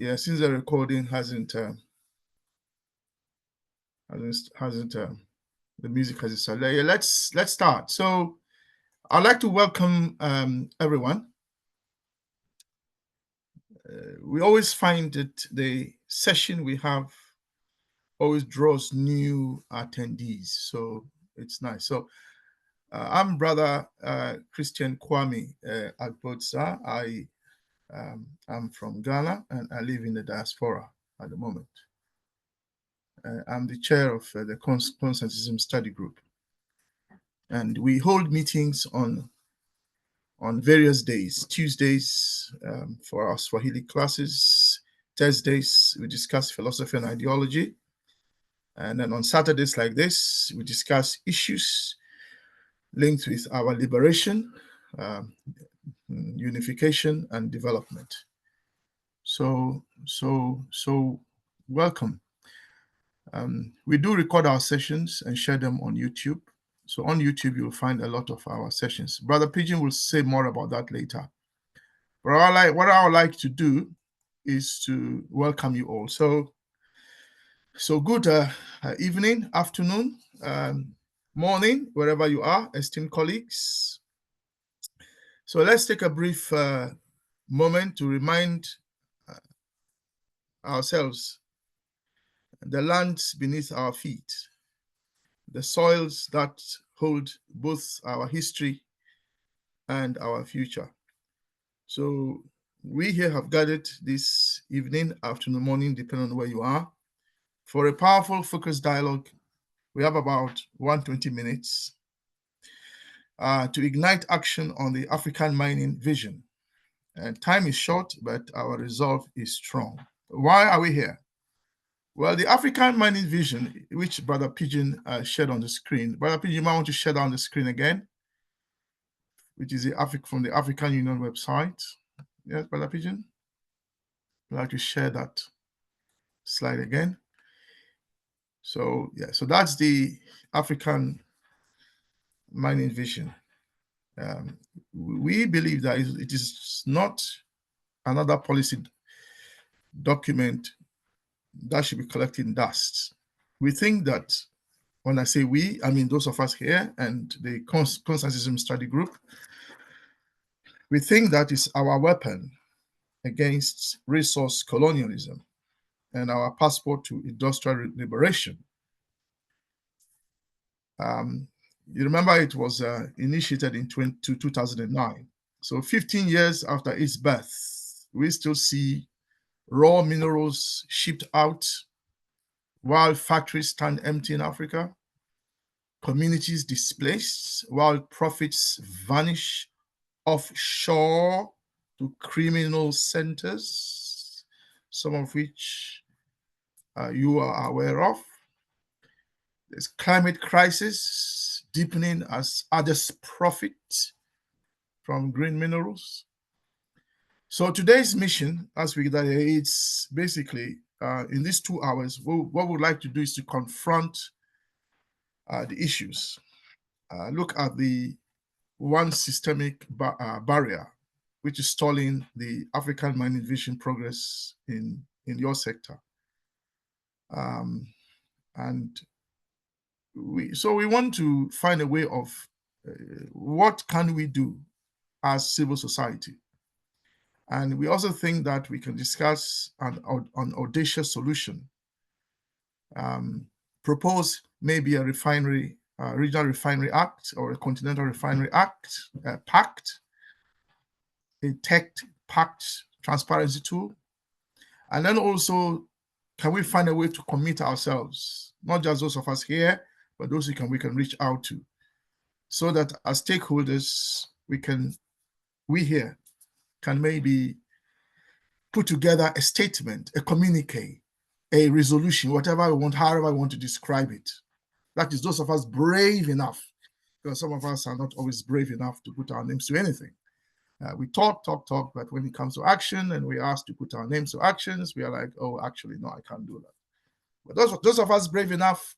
Yeah, since the recording hasn't the music hasn't started. Yeah, let's start. So I'd like to welcome everyone. We always find that the session we have always draws new attendees, so it's nice. So I'm Brother Christian Kwame Agbodza. I'm from Ghana and I live in the diaspora at the moment. I'm the chair of the Constantism Study Group, and we hold meetings on various days. Tuesdays for our Swahili classes. Thursdays we discuss philosophy and ideology, and then on Saturdays like this we discuss issues linked with our liberation, unification, and development. So welcome. We do record our sessions and share them on YouTube. So on YouTube, you'll find a lot of our sessions. Brother Pigeon will say more about that later. But what I would like to do is to welcome you all. So good evening, afternoon, morning, wherever you are, esteemed colleagues. So let's take a brief moment to remind ourselves the lands beneath our feet, the soils that hold both our history and our future. So we here have gathered this evening, afternoon, morning, depending on where you are, for a powerful, focused dialogue. We have about 120 minutes to ignite action on the African mining vision. And time is short, but our resolve is strong. Why are we here? Well, the African mining vision, which Brother Pigeon shared on the screen. Brother Pigeon, you might want to share that on the screen again, which is from the African Union website. Yes, Brother Pigeon? I'd like to share that slide again. So, yeah, so that's the African mining vision. We believe that it is not another policy document that should be collecting dust. We think that, when I say we, I mean those of us here and the Constantism Study Group, we think that is our weapon against resource colonialism and our passport to industrial liberation. You remember it was initiated in 2009. So 15 years after its birth, we still see raw minerals shipped out while factories stand empty in Africa, communities displaced while profits vanish offshore to criminal centers, some of which you are aware of. There's climate crisis deepening as others profit from green minerals. So today's mission, as we get here, it's basically in these 2 hours, what we'd like to do is to confront the issues, look at the one systemic barrier, which is stalling the African mining vision progress in your sector. And we want to find a way of what can we do as civil society. And we also think that we can discuss an audacious solution, propose maybe a refinery, regional refinery act or a continental refinery act, pact, a tech pact transparency tool. And then also, can we find a way to commit ourselves, not just those of us here, but those we can reach out to, so that as stakeholders, we here can maybe put together a statement, a communique, a resolution, whatever we want, however we want to describe it. That is those of us brave enough, because some of us are not always brave enough to put our names to anything. We talk, but when it comes to action and we ask to put our names to actions, we are like, oh, actually, no, I can't do that. But those of us brave enough,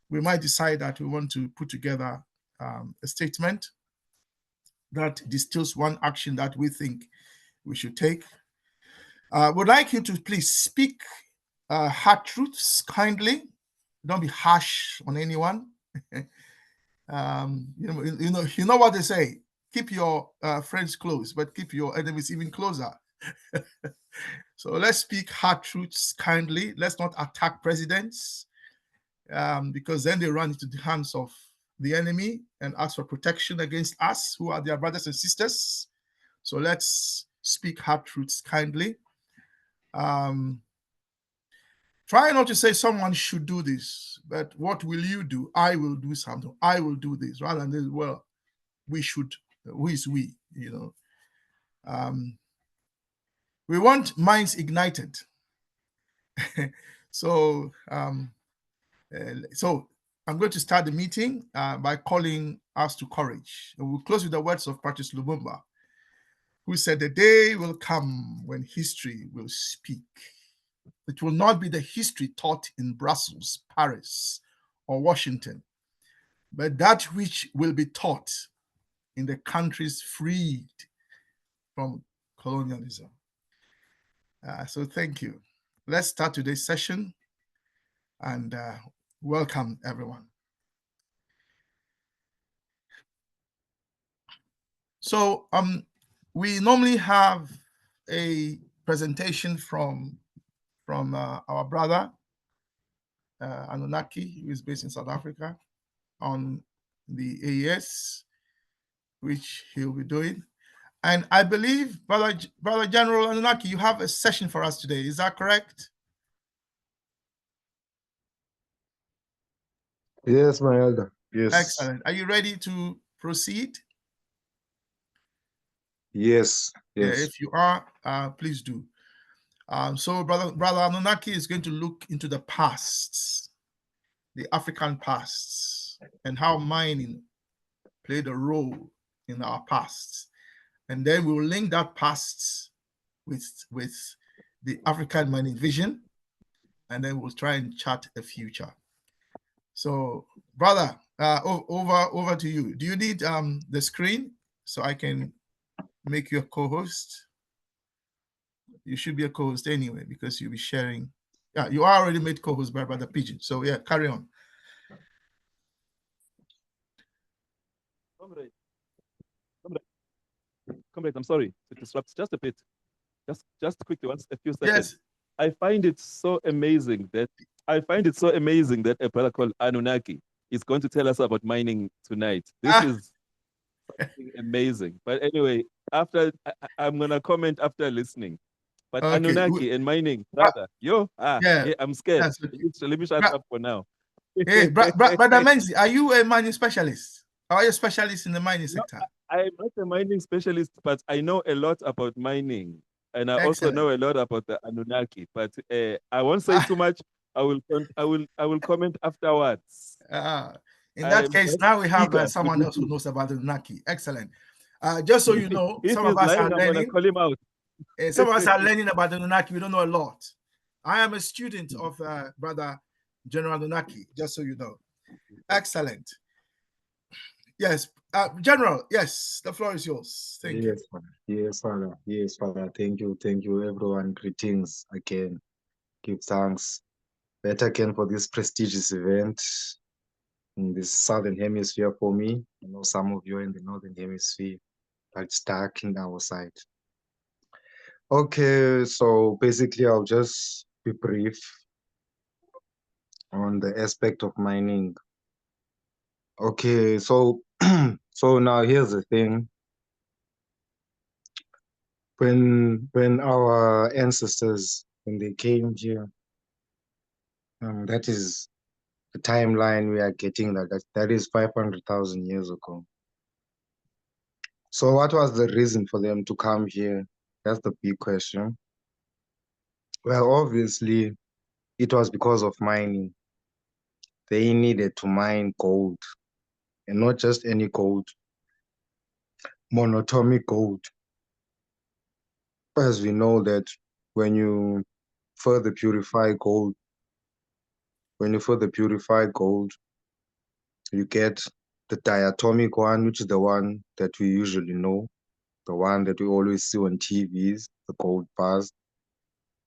we might decide that we want to put together a statement that distills one action that we think we should take. Would like you to please speak hard truths kindly. Don't be harsh on anyone. You know what they say. Keep your friends close, but keep your enemies even closer. So let's speak hard truths kindly. Let's not attack presidents, because then they run into the hands of the enemy and ask for protection against us, who are their brothers and sisters. So let's speak hard truths kindly. Try not to say someone should do this, but what will you do? I will do something. I will do this, rather than, well, we should. Who is we? We want minds ignited. So I'm going to start the meeting by calling us to courage. And we'll close with the words of Patrice Lumumba, who said, "The day will come when history will speak. It will not be the history taught in Brussels, Paris, or Washington, but that which will be taught in the countries freed from colonialism." So thank you. Let's start today's session, and welcome everyone. So we normally have a presentation from our brother Anunnaki, who is based in South Africa, on the AES, which he'll be doing. And I believe, Brother General Anunnaki, you have a session for us today. Is that correct? Yes, my elder. Yes. Excellent. Are you ready to proceed? Yes. Yes. Yeah, if you are, please do. So Brother Anunnaki is going to look into the past, the African past, and how mining played a role in our past. And then we will link that past with the African mining vision, and then we'll try and chart a future. So, brother, over to you. Do you need the screen so I can make you a co-host? You should be a co-host anyway, because you'll be sharing. Yeah, you are already made co-host by Brother Pigeon. So yeah, carry on. Comrade, I'm sorry to disrupt just a bit. Just quickly, a few seconds. Yes. I find it so amazing that a brother called Anunnaki is going to tell us about mining tonight. This is something amazing. But anyway, I'm gonna comment after listening. But okay. Anunnaki and mining, brother, I'm scared. Yes, okay. Let me shut up for now. Hey, Brother Menzi, are you a mining specialist? Are you a specialist in the mining sector? I'm not a mining specialist, but I know a lot about mining. And I also know a lot about the Anunnaki, but I won't say too much. I will comment afterwards. In that case, now we have someone else who knows about the Anunnaki. Excellent. Just so you know, some of us are learning. Call him out. Some of us are learning about the Anunnaki. We don't know a lot. I am a student of Brother General Anunnaki, just so you know. Excellent. Yes, General, yes, the floor is yours. Thank you. Father. Yes, Father. Yes, Father. Thank you, everyone. Greetings again. Give thanks yet again for this prestigious event in the Southern Hemisphere for me. I know some of you are in the Northern Hemisphere, but it's dark in our side. Okay, so basically I'll just be brief on the aspect of mining. Okay, so so now here's the thing. When our ancestors, when they came here, that is the timeline we are getting, that is 500,000 years ago. So what was the reason for them to come here? That's the big question. Well, obviously, it was because of mining. They needed to mine gold, and not just any gold, monatomic gold. As we know that when you further purify gold, you get the diatomic one, which is the one that we usually know, the one that we always see on TVs, the gold bars.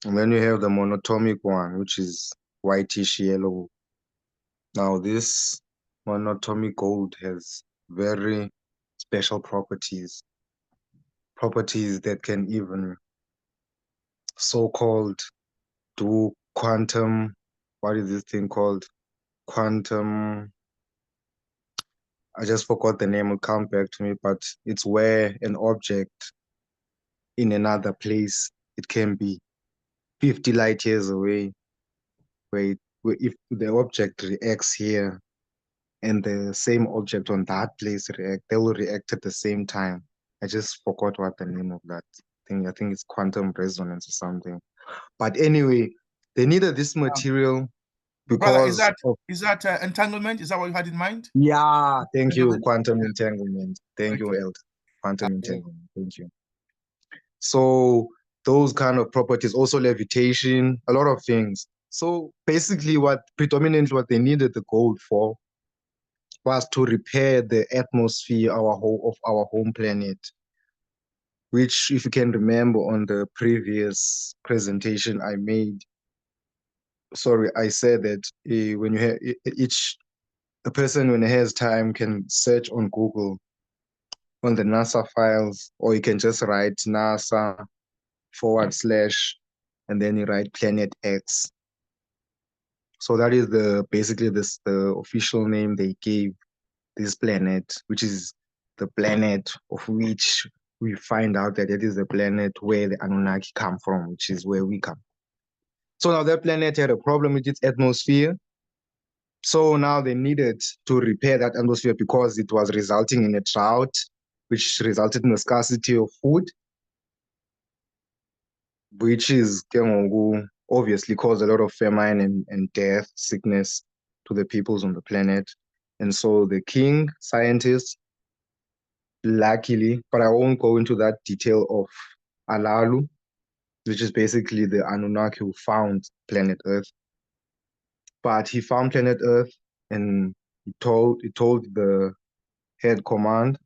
And then you have the monatomic one, which is whitish yellow. Now, this monatomic gold has very special properties that can even so-called do quantum, what is this thing called? Quantum, I just forgot the name, it'll come back to me, but it's where an object in another place, it can be 50 light years away, where if the object reacts here and the same object on that place they will react at the same time. I just forgot what the name of that thing. I think it's quantum resonance or something. But anyway, they needed this material Brother, because is that entanglement? Is that what you had in mind? yeah, thank you, Entanglement. quantum entanglement. Thank you, Okay. Eld. Quantum entanglement. Thank you. So those kind of properties, also levitation, a lot of things. So basically, predominantly what they needed the gold for was to repair the atmosphere of our home planet, which, if you can remember on the previous presentation I made, sorry, I said that when you have a person, when he has time, can search on Google on the NASA files, or you can just write NASA / and then you write Planet X. So that is basically the official name they gave this planet, which is the planet of which we find out that it is the planet where the Anunnaki come from, which is where we come. So now that planet had a problem with its atmosphere. So now they needed to repair that atmosphere because it was resulting in a drought, which resulted in a scarcity of food, which is obviously caused a lot of famine and death, sickness to the peoples on the planet. And so the king scientists, luckily, but I won't go into that detail of Alalu, which is basically the Anunnaki who found planet Earth. But he found planet Earth and he told the head command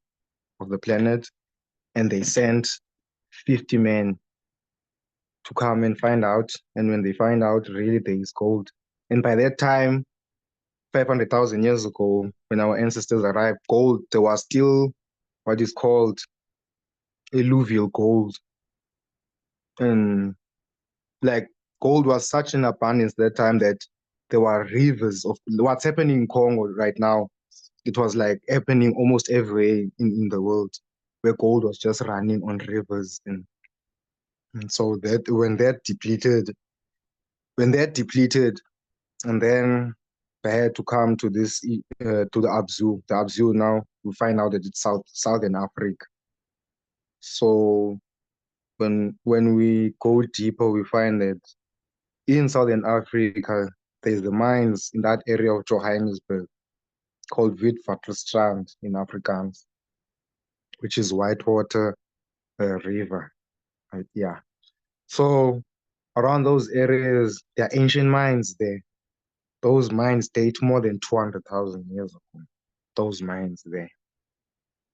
of the planet, and they sent 50 men to come and find out. And when they find out, really there is gold. And by that time, 500,000 years ago, when our ancestors arrived, gold, there was still what is called alluvial gold. And like gold was such an abundance that time that there were rivers of what's happening in Congo right now. It was like happening almost everywhere in the world, where gold was just running on rivers. And so that when that depleted, and then they had to come to this to the Abzu. The Abzu now we find out that it's Southern Africa. So when we go deeper, we find that in Southern Africa, there's the mines in that area of Johannesburg called Witwatersrand in Afrikaans, which is Whitewater River. Right? Yeah. So around those areas, there are ancient mines there. Those mines date more than 200,000 years ago. Those mines there.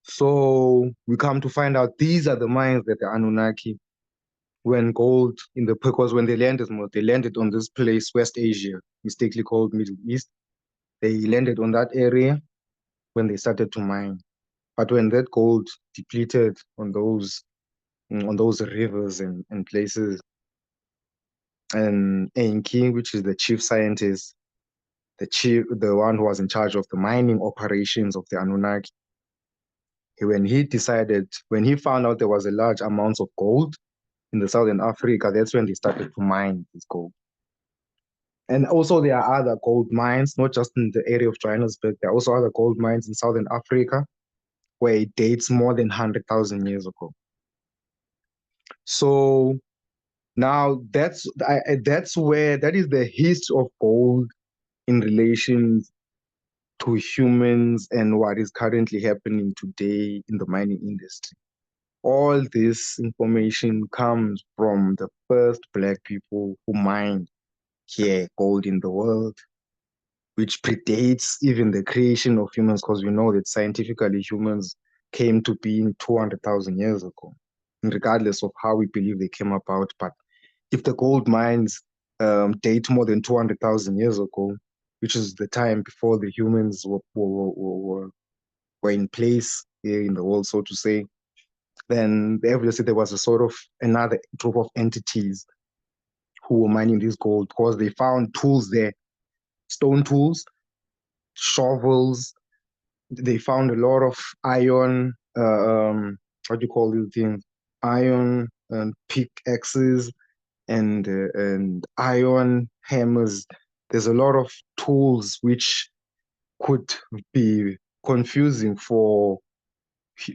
So we come to find out these are the mines that the Anunnaki, when gold because when they landed on this place, West Asia, mistakenly called Middle East. They landed on that area when they started to mine. But when that gold depleted on those rivers and places, and Enki, which is the chief scientist, the one who was in charge of the mining operations of the Anunnaki, when he found out there was a large amount of gold in the Southern Africa, that's when they started to mine this gold. And also there are other gold mines, not just in the area of Johannesburg, there are also other gold mines in Southern Africa where it dates more than 100,000 years ago. So now that is the history of gold in relation to humans and what is currently happening today in the mining industry. All this information comes from the first Black people who mined here gold in the world, which predates even the creation of humans, because we know that scientifically humans came to being 200,000 years ago, regardless of how we believe they came about. But if the gold mines date more than 200,000 years ago, which is the time before the humans were in place here in the world, so to say, then obviously there was a sort of another group of entities who were mining this gold because they found tools there, stone tools, shovels. They found a lot of iron, what do you call these things? Iron pickaxes and iron hammers. There's a lot of tools which could be confusing for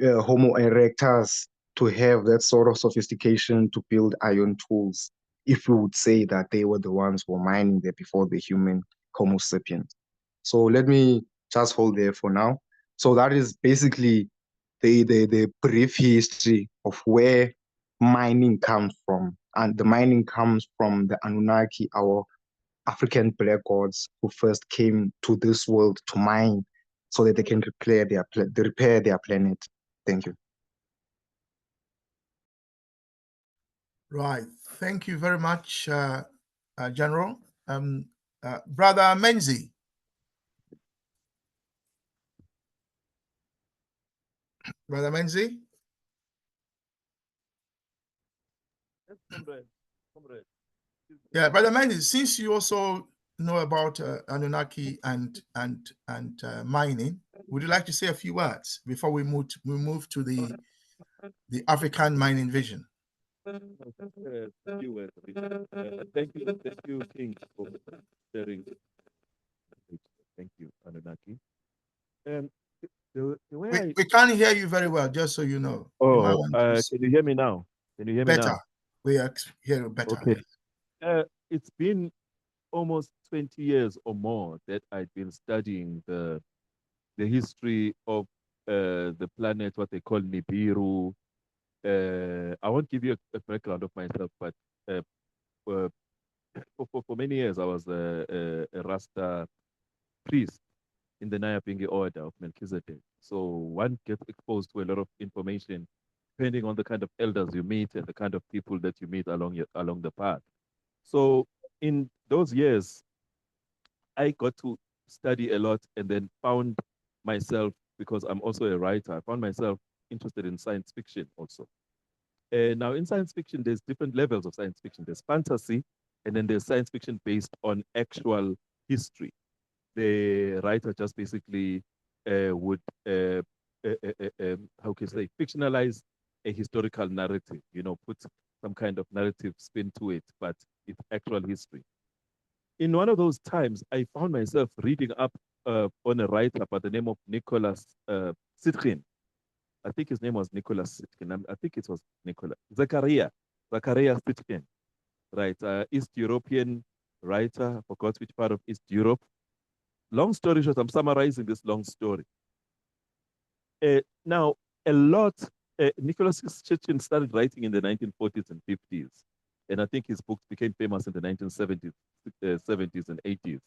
Homo erectus to have that sort of sophistication to build iron tools, if we would say that they were the ones who were mining there before the human Homo sapiens. So let me just hold there for now. So that is basically the brief history of where mining comes from. And the mining comes from the Anunnaki, our African black gods who first came to this world to mine so that they can repair their planet. Thank you. Right. Thank you very much, General. Brother Menzi. Brother Menzi? Yeah, Brother Menzi, since you also know about Anunnaki and mining, would you like to say a few words before we move to the African mining vision? Thank you, King, for sharing. Thank you, Anunnaki. We can't hear you very well, just so you know. Oh, can you hear me now? Can you hear me better? now? We are hearing better. Okay. It's been almost 20 years or more that I've been studying the history of the planet, what they call Nibiru. I won't give you a background of myself, but for many years I was a Rasta priest in the Nyabingi order of Melchizedek. So one gets exposed to a lot of information depending on the kind of elders you meet and the kind of people that you meet along the path. So in those years, I got to study a lot and then found myself, because I'm also a writer, I found myself interested in science fiction also. Now in science fiction, there's different levels of science fiction. There's fantasy, and then there's science fiction based on actual history. The writer just basically would, how can you say, fictionalize a historical narrative, put some kind of narrative spin to it, but it's actual history. In one of those times, I found myself reading up on a writer by the name of Nicholas Sitchin. I think his name was Nicholas Sitchin. I think it was Zachariah Sitchin, right? East European writer. I forgot which part of East Europe. Long story short, I'm summarizing this long story. Now, Nicholas Sitchin started writing in the 1940s and 50s. And I think his books became famous in the 1970s, 70s and 80s.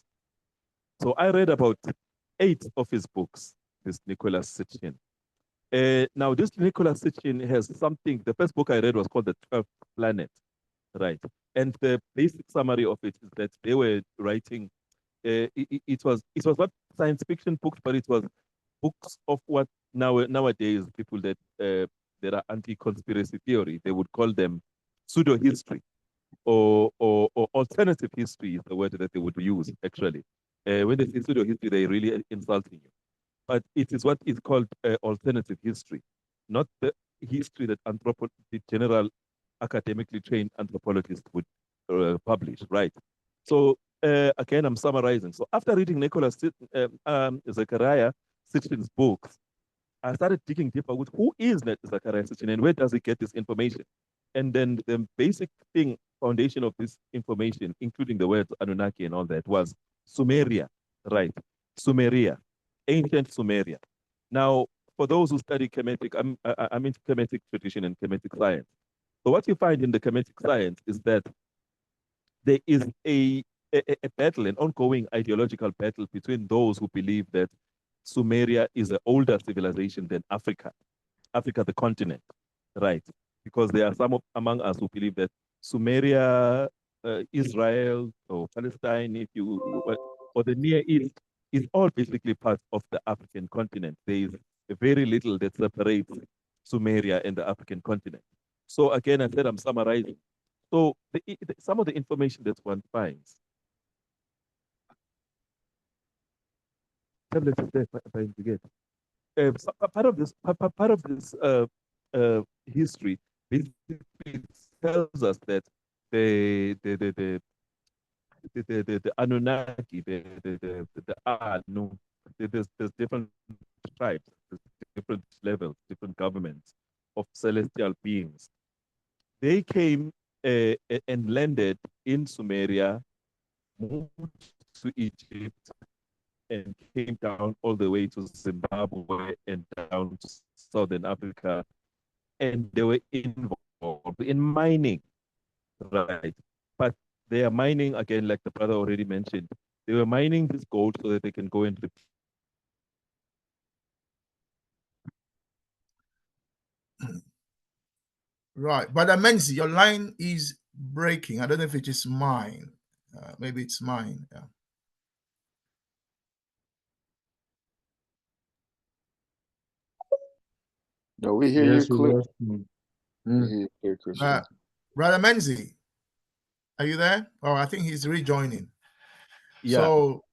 So I read about 8 of his books, this Nicholas Sitchin. Now, this Nicholas Sitchin has something. The first book I read was called The 12th Planet, right? And the basic summary of it is that they were writing. It was not science fiction books, but it was books of what nowadays people that are anti-conspiracy theory, they would call them pseudo history or alternative history is the word that they would use actually. When they say pseudo history, they're really insulting you. But it is what is called alternative history, not the history that the general academically trained anthropologists would publish, right? So again, I'm summarizing. So after reading Nicholas Zachariah Sitchin's books, I started digging deeper with who is Zachariah Sitchin and where does he get this information? And then the basic foundation of this information, including the words Anunnaki and all that, was Sumeria, right? Sumeria, ancient Sumeria. Now, for those who study Kemetic, I'm into Kemetic tradition and Kemetic science. So what you find in the Kemetic science is that there is a battle, an ongoing ideological battle between those who believe that Sumeria is an older civilization than Africa, the continent, right? Because there are some among us who believe that Sumeria, Israel, or Palestine, if you, or the Near East, is all basically part of the African continent. There is very little that separates Sumeria and the African continent. So again, I said I'm summarizing. So some of the information that one finds. Tablet is there, trying to get. Part of this history basically tells us that the Anunnaki, the Anu, there's different tribes, there's different levels, different governments of celestial beings. They came and landed in Sumeria, moved to Egypt, and came down all the way to Zimbabwe and down to Southern Africa. And they were involved in mining, right? But they are mining, again, like the brother already mentioned, they were mining this gold so that they can go and Right. But Menzi, your line is breaking. I don't know if it is mine. Maybe it's mine. Yeah. No, we hear Yes, you we clear. lost him. We hear you clear, Christian. Brother Menzi, are you there? Oh, I think he's rejoining. Yeah. So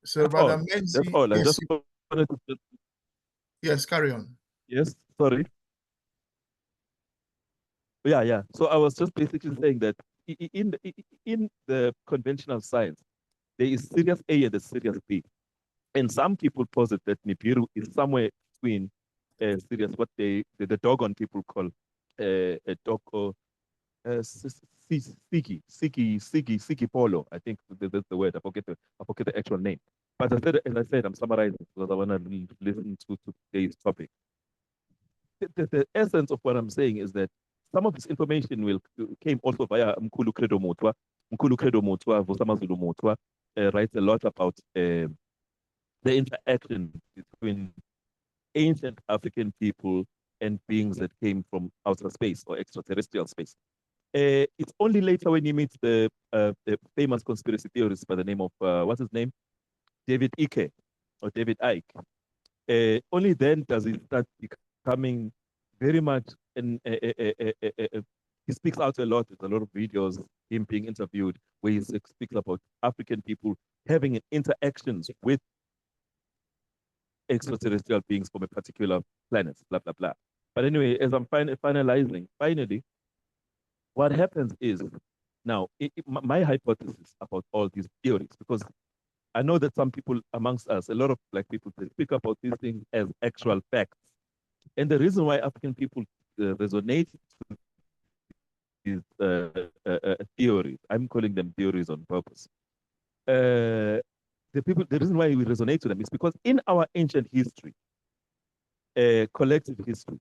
That's Brother all. Menzi, That's all. I yes, just wanted to yes, carry on. yes, sorry. Yeah. So I was just basically saying that in the conventional science, there is Sirius A and the Sirius B. And some people posit that Nibiru is somewhere between Sirius, what the Dogon people call a dog or Siki Polo. I think that's the word. I forget the actual name. But as I said, I'm summarizing because I want to listen to today's topic. The essence of what I'm saying is that some of this information came also via Mkulu Credo Mutwa. Mkulu Credo Mutwa, Vusamazulu Mutwa, writes a lot about the interaction between ancient African people and beings that came from outer space or extraterrestrial space. It's only later when you meet the famous conspiracy theorist by the name of, what's his name? David Icke or David Icke. Only then does it start becoming very much, and he speaks out a lot. There's a lot of videos, him being interviewed, where he speaks about African people having interactions with extraterrestrial beings from a particular planet, blah, blah, blah. But anyway, as I'm finalizing, finally, what happens is, now, my hypothesis about all these theories, because I know that some people amongst us, a lot of black people, they speak about these things as actual facts. And the reason why African people resonate with these theories, I'm calling them theories on purpose. The reason why we resonate with them is because in our ancient history, collective history,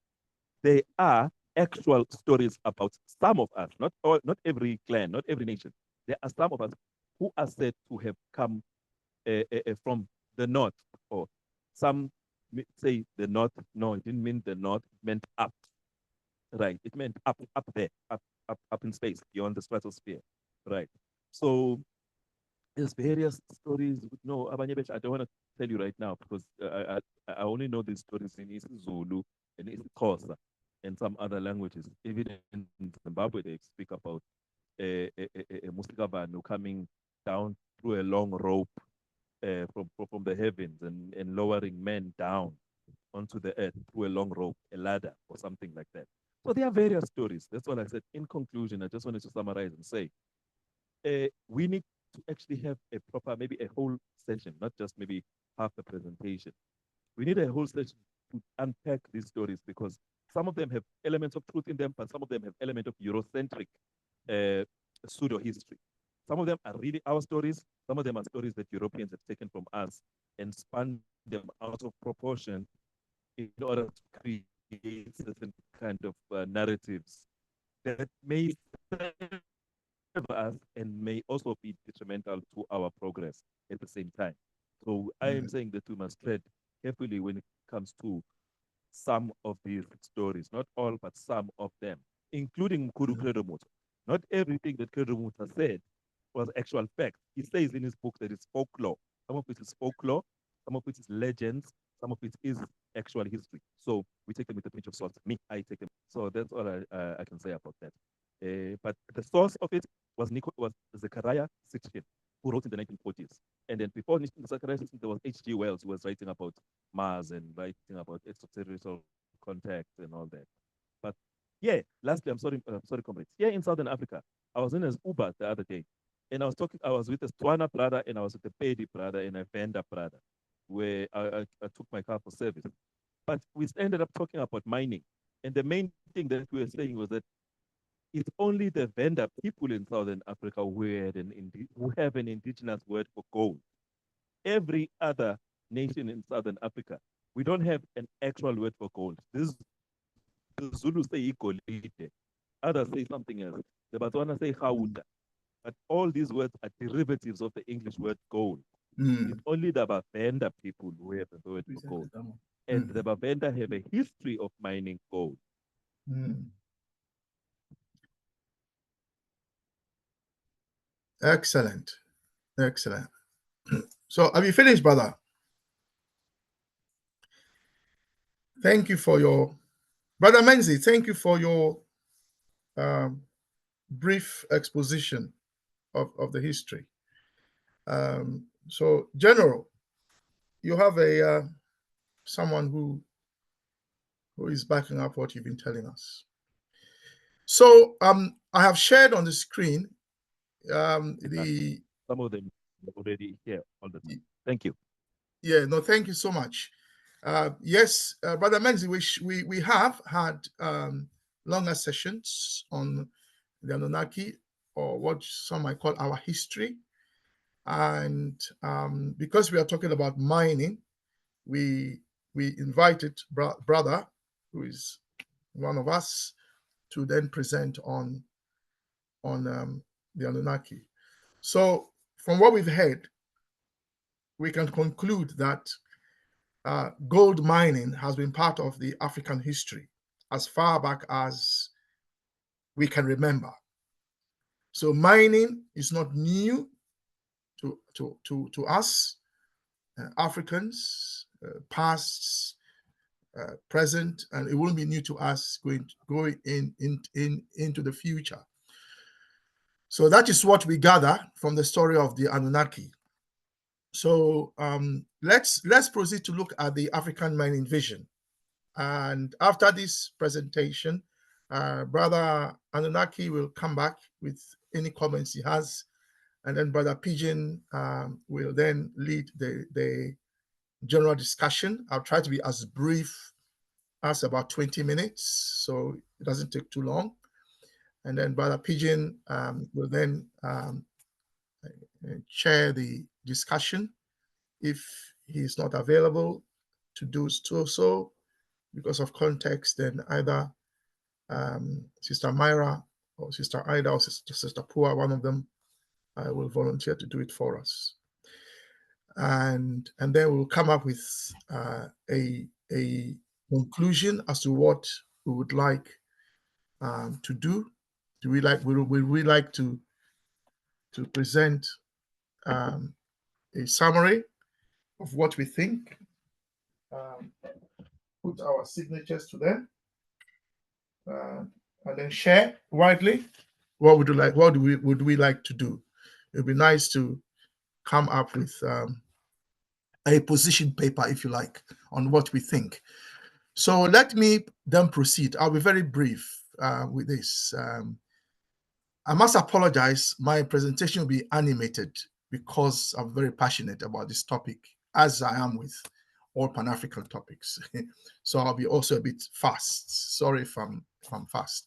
there are actual stories about some of us, not every clan, not every nation. There are some of us who are said to have come from the north, or some say the north. No, it didn't mean the north, it meant up. Right, it meant up there, up in space, beyond the stratosphere. Right. So there's various stories. No, Abanye, I don't want to tell you right now because I only know these stories in isiZulu and isiXhosa and some other languages. Even in Zimbabwe, they speak about Musikavanu coming down through a long rope from the heavens and lowering men down onto the earth through a long rope, a ladder, or something like that. So there are various stories. That's what I said. In conclusion, I just wanted to summarize and say, we need to actually have a proper, maybe a whole session, not just maybe half the presentation. We need a whole session to unpack these stories because some of them have elements of truth in them, but some of them have element of Eurocentric pseudo history. Some of them are really our stories. Some of them are stories that Europeans have taken from us and spun them out of proportion in order to create certain kind of narratives that may serve us and may also be detrimental to our progress at the same time. So I am saying that we must tread carefully when it comes to some of these stories, not all, but some of them. including Mkulu Credo-Mutwa. Not everything that Credo-Mutwa said was actual fact. He says in his book that it's folklore. Some of it is folklore, some of it is legends, some of it is actual history. So we take them with a pinch of salt. Me, I take them. So that's all I can say about that. But the source of it was Zechariah Sitchin, who wrote in the 1940s. And then before Zechariah Sitchin, there was H.G. Wells, who was writing about Mars and writing about extraterrestrial contact and all that. But yeah, lastly, I'm sorry, comrades. Here in Southern Africa, I was in an Uber the other day, and I was with a Stwana brother, and I was with a Pedi brother, and a Venda brother, where I took my car for service. But we ended up talking about mining. And the main thing that we were saying was that it's only the Venda people in Southern Africa who have an indigenous word for gold. Every other nation in Southern Africa, we don't have an actual word for gold. The Zulu say igolide, others say something else. The Batswana say haunda. But all these words are derivatives of the English word gold. It's only the Bavenda people who have the word for gold. And the Bavenda have a history of mining gold. Excellent. Excellent. So have you finished, brother? Thank you for your, Brother Menzi, thank you for your brief exposition of the history. So, General, you have a someone who is backing up what you've been telling us. So, I have shared on the screen some of them are already here all the time. Thank you. Yeah, no, thank you so much. Yes, Brother Menzi, we have had longer sessions on the Anunnaki, or what some might call our history. And because we are talking about mining, we invited brother, who is one of us, to then present on the Anunnaki. So from what we've heard, we can conclude that gold mining has been part of the African history as far back as we can remember. So mining is not new to us, Africans, past, present, and it won't be new to us going into the future. So that is what we gather from the story of the Anunnaki. So let's proceed to look at the African mining vision. And after this presentation, Brother Anunnaki will come back with any comments he has, and then Brother Pigeon will then lead the general discussion. I'll try to be as brief as about 20 minutes, so it doesn't take too long. And then Brother Pigeon will then chair the discussion. If he's not available to do so because of context, then either Sister Myra or Sister Ida or Sister Pua, one of them, will volunteer to do it for us. And then we'll come up with a conclusion as to what we would like to do. Would we like to present a summary of what we think, put our signatures to them, and then share widely? What would we like to do? It would be nice to come up with a position paper, if you like, on what we think. So let me then proceed. I'll be very brief with this. I must apologize. My presentation will be animated because I'm very passionate about this topic, as I am with all Pan-African topics. So I'll be also a bit fast. Sorry if I'm fast.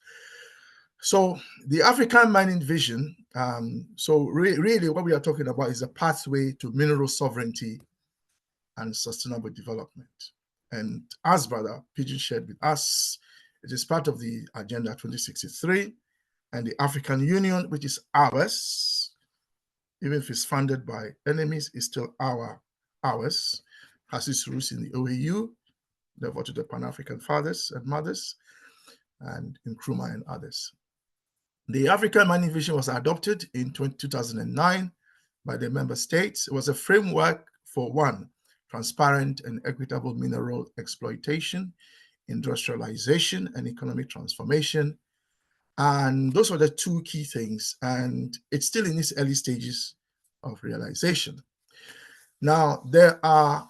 So the African mining vision, really what we are talking about is a pathway to mineral sovereignty and sustainable development. And as Brother Pigeon shared with us, it is part of the Agenda 2063, and the African Union, which is ours, even if it's funded by enemies, is still ours, has its roots in the OAU, therefore to the Pan-African fathers and mothers. and Nkrumah and others. The African Mining Vision was adopted in 2009 by the member states. It was a framework for one, transparent and equitable mineral exploitation, industrialization, and economic transformation. And those were the two key things. And it's still in its early stages of realization. Now, there are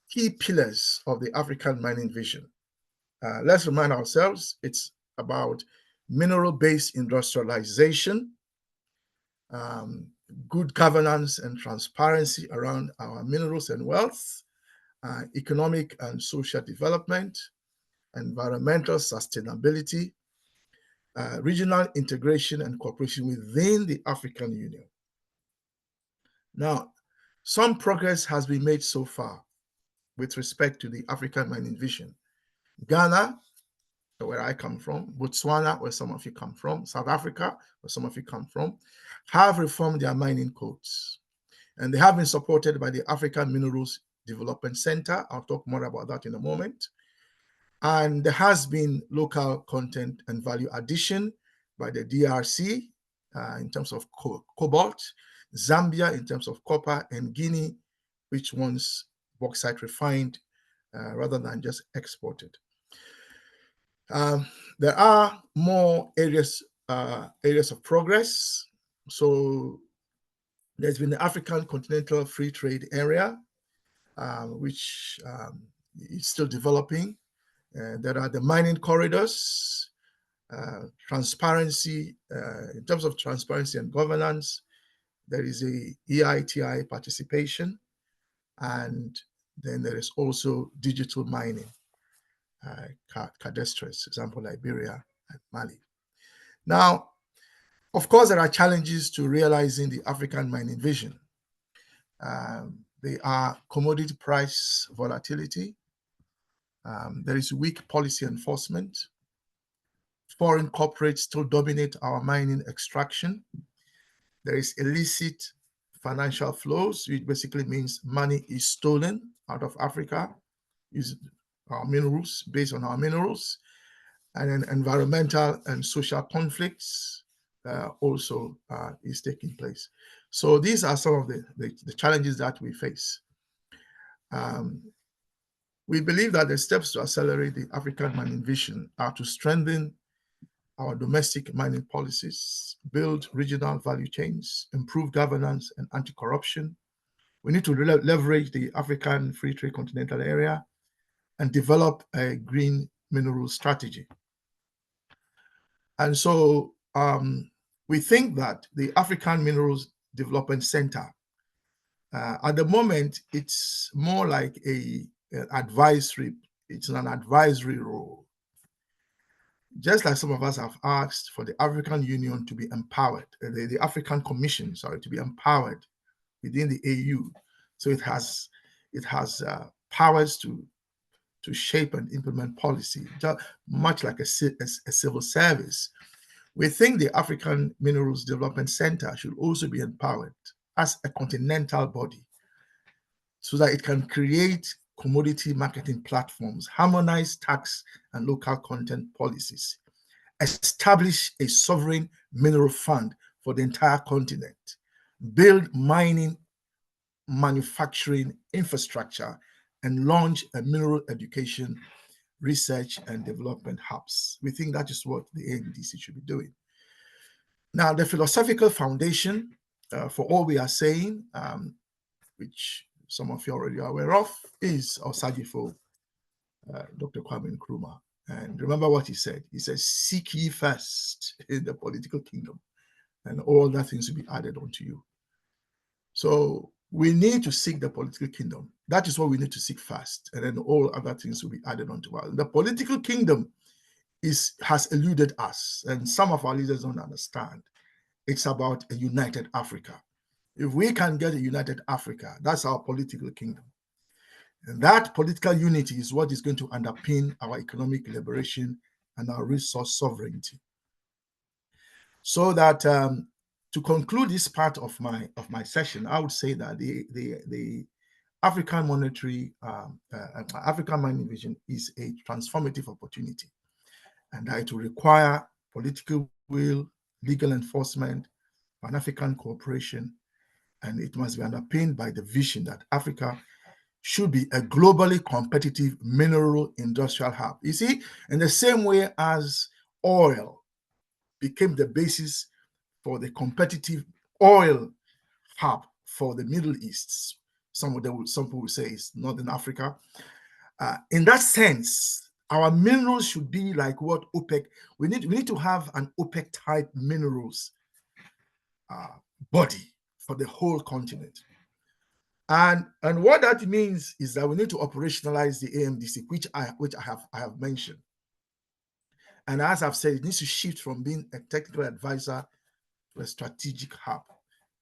key pillars of the African Mining Vision. Let's remind ourselves, it's about mineral-based industrialization, good governance and transparency around our minerals and wealth, economic and social development, environmental sustainability, regional integration and cooperation within the African Union. Now, some progress has been made so far with respect to the African Mining Vision. Ghana, where I come from, Botswana, where some of you come from, South Africa, where some of you come from, have reformed their mining codes. And they have been supported by the African Minerals Development Center. I'll talk more about that in a moment. And there has been local content and value addition by the DRC in terms of cobalt, Zambia in terms of copper, and Guinea, which wants bauxite refined rather than just exported. There are more areas of progress. So there's been the African Continental Free Trade Area, which is still developing. There are the mining corridors, transparency, in terms of transparency and governance, there is a EITI participation, and then there is also digital mining, cadastres, example, Liberia and Mali. Now, of course, there are challenges to realizing the African Mining Vision. They are commodity price volatility. There is weak policy enforcement. Foreign corporates still dominate our mining extraction. There is illicit financial flows, which basically means money is stolen out of Africa, using our minerals, based on our minerals. And then environmental and social conflicts also is taking place. So these are some of the challenges that we face. We believe that the steps to accelerate the African Mining Vision are to strengthen our domestic mining policies, build regional value chains, improve governance and anti-corruption. We need to leverage the African Free Trade Continental Area and develop a green mineral strategy. And so we think that the African Minerals Development Center, at the moment, it's more like an advisory role. Just like some of us have asked for the African Union to be empowered, the African Commission, sorry, to be empowered within the AU. So it has powers to shape and implement policy, much like a civil service. We think the African Minerals Development Center should also be empowered as a continental body so that it can create commodity marketing platforms, harmonize tax and local content policies, establish a sovereign mineral fund for the entire continent, build mining, manufacturing infrastructure, and launch a mineral education, research, and development hubs. We think that is what the AMDC should be doing. Now, the philosophical foundation for all we are saying, which some of you already are aware of, is Osagyefo, Dr. Kwame Nkrumah. And remember what he said. He says, seek ye first in the political kingdom, and all that things will be added unto you. So we need to seek the political kingdom. That is what we need to seek first, and then all other things will be added onto us. The political kingdom has eluded us, and some of our leaders don't understand. It's about a united Africa. If we can get a united Africa, that's our political kingdom. And that political unity is what is going to underpin our economic liberation and our resource sovereignty. So that to conclude this part of my session, I would say that the African African Mining Vision is a transformative opportunity. and that it will require political will, legal enforcement, Pan-African cooperation, and it must be underpinned by the vision that Africa should be a globally competitive mineral industrial hub. You see, in the same way as oil became the basis for the competitive oil hub for the Middle East, some people will say it's Northern Africa. In that sense, our minerals should be like what OPEC. We need to have an OPEC type minerals body for the whole continent. And what that means is that we need to operationalize the AMDC, which I have mentioned. And as I've said, it needs to shift from being a technical advisor to a strategic hub.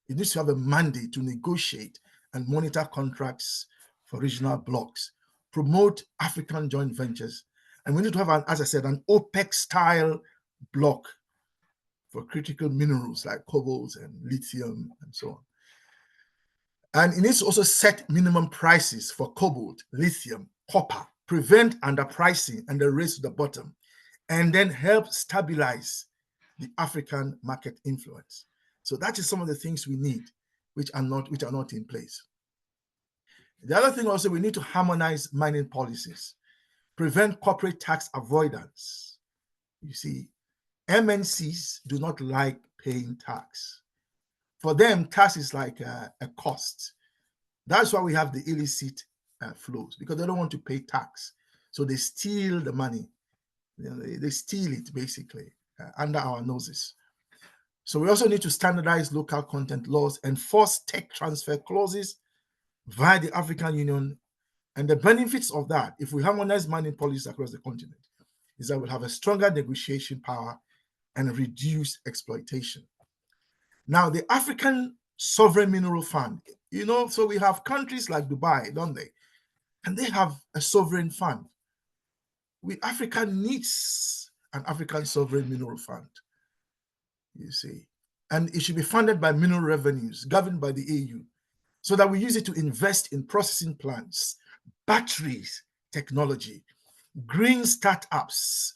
It needs to have a mandate to negotiate and monitor contracts for regional blocks, promote African joint ventures, and we need to have, as I said, an OPEC-style block for critical minerals like cobalt and lithium and so on. And it needs to also set minimum prices for cobalt, lithium, copper, prevent underpricing and the race to the bottom, and then help stabilize the African market influence. So that is some of the things we need, which are not in place. The other thing also, we need to harmonize mining policies, prevent corporate tax avoidance. You see, MNCs do not like paying tax. For them, tax is like a cost. That's why we have the illicit flows, because they don't want to pay tax. So they steal the money. They steal it basically under our noses. So we also need to standardize local content laws, enforce tech transfer clauses via the African Union. And the benefits of that, if we harmonize mining policies across the continent, is that we'll have a stronger negotiation power and reduce exploitation. Now, the African Sovereign Mineral Fund, so we have countries like Dubai, don't they? And they have a sovereign fund. Africa needs an African Sovereign Mineral Fund, you see. And it should be funded by mineral revenues, governed by the AU, so that we use it to invest in processing plants, batteries, technology, green startups,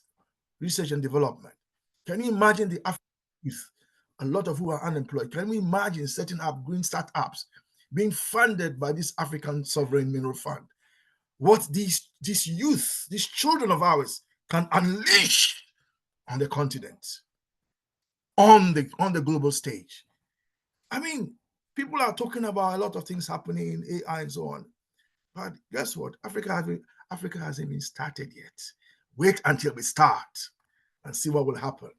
research and development. Can you imagine the African youth, a lot of who are unemployed? Can we imagine setting up green startups being funded by this African Sovereign Mineral Fund? What these youth, these children of ours can unleash on the continent, on the global stage. I mean, people are talking about a lot of things happening in AI and so on. But guess what? Africa hasn't even started yet. Wait until we start and see what will happen.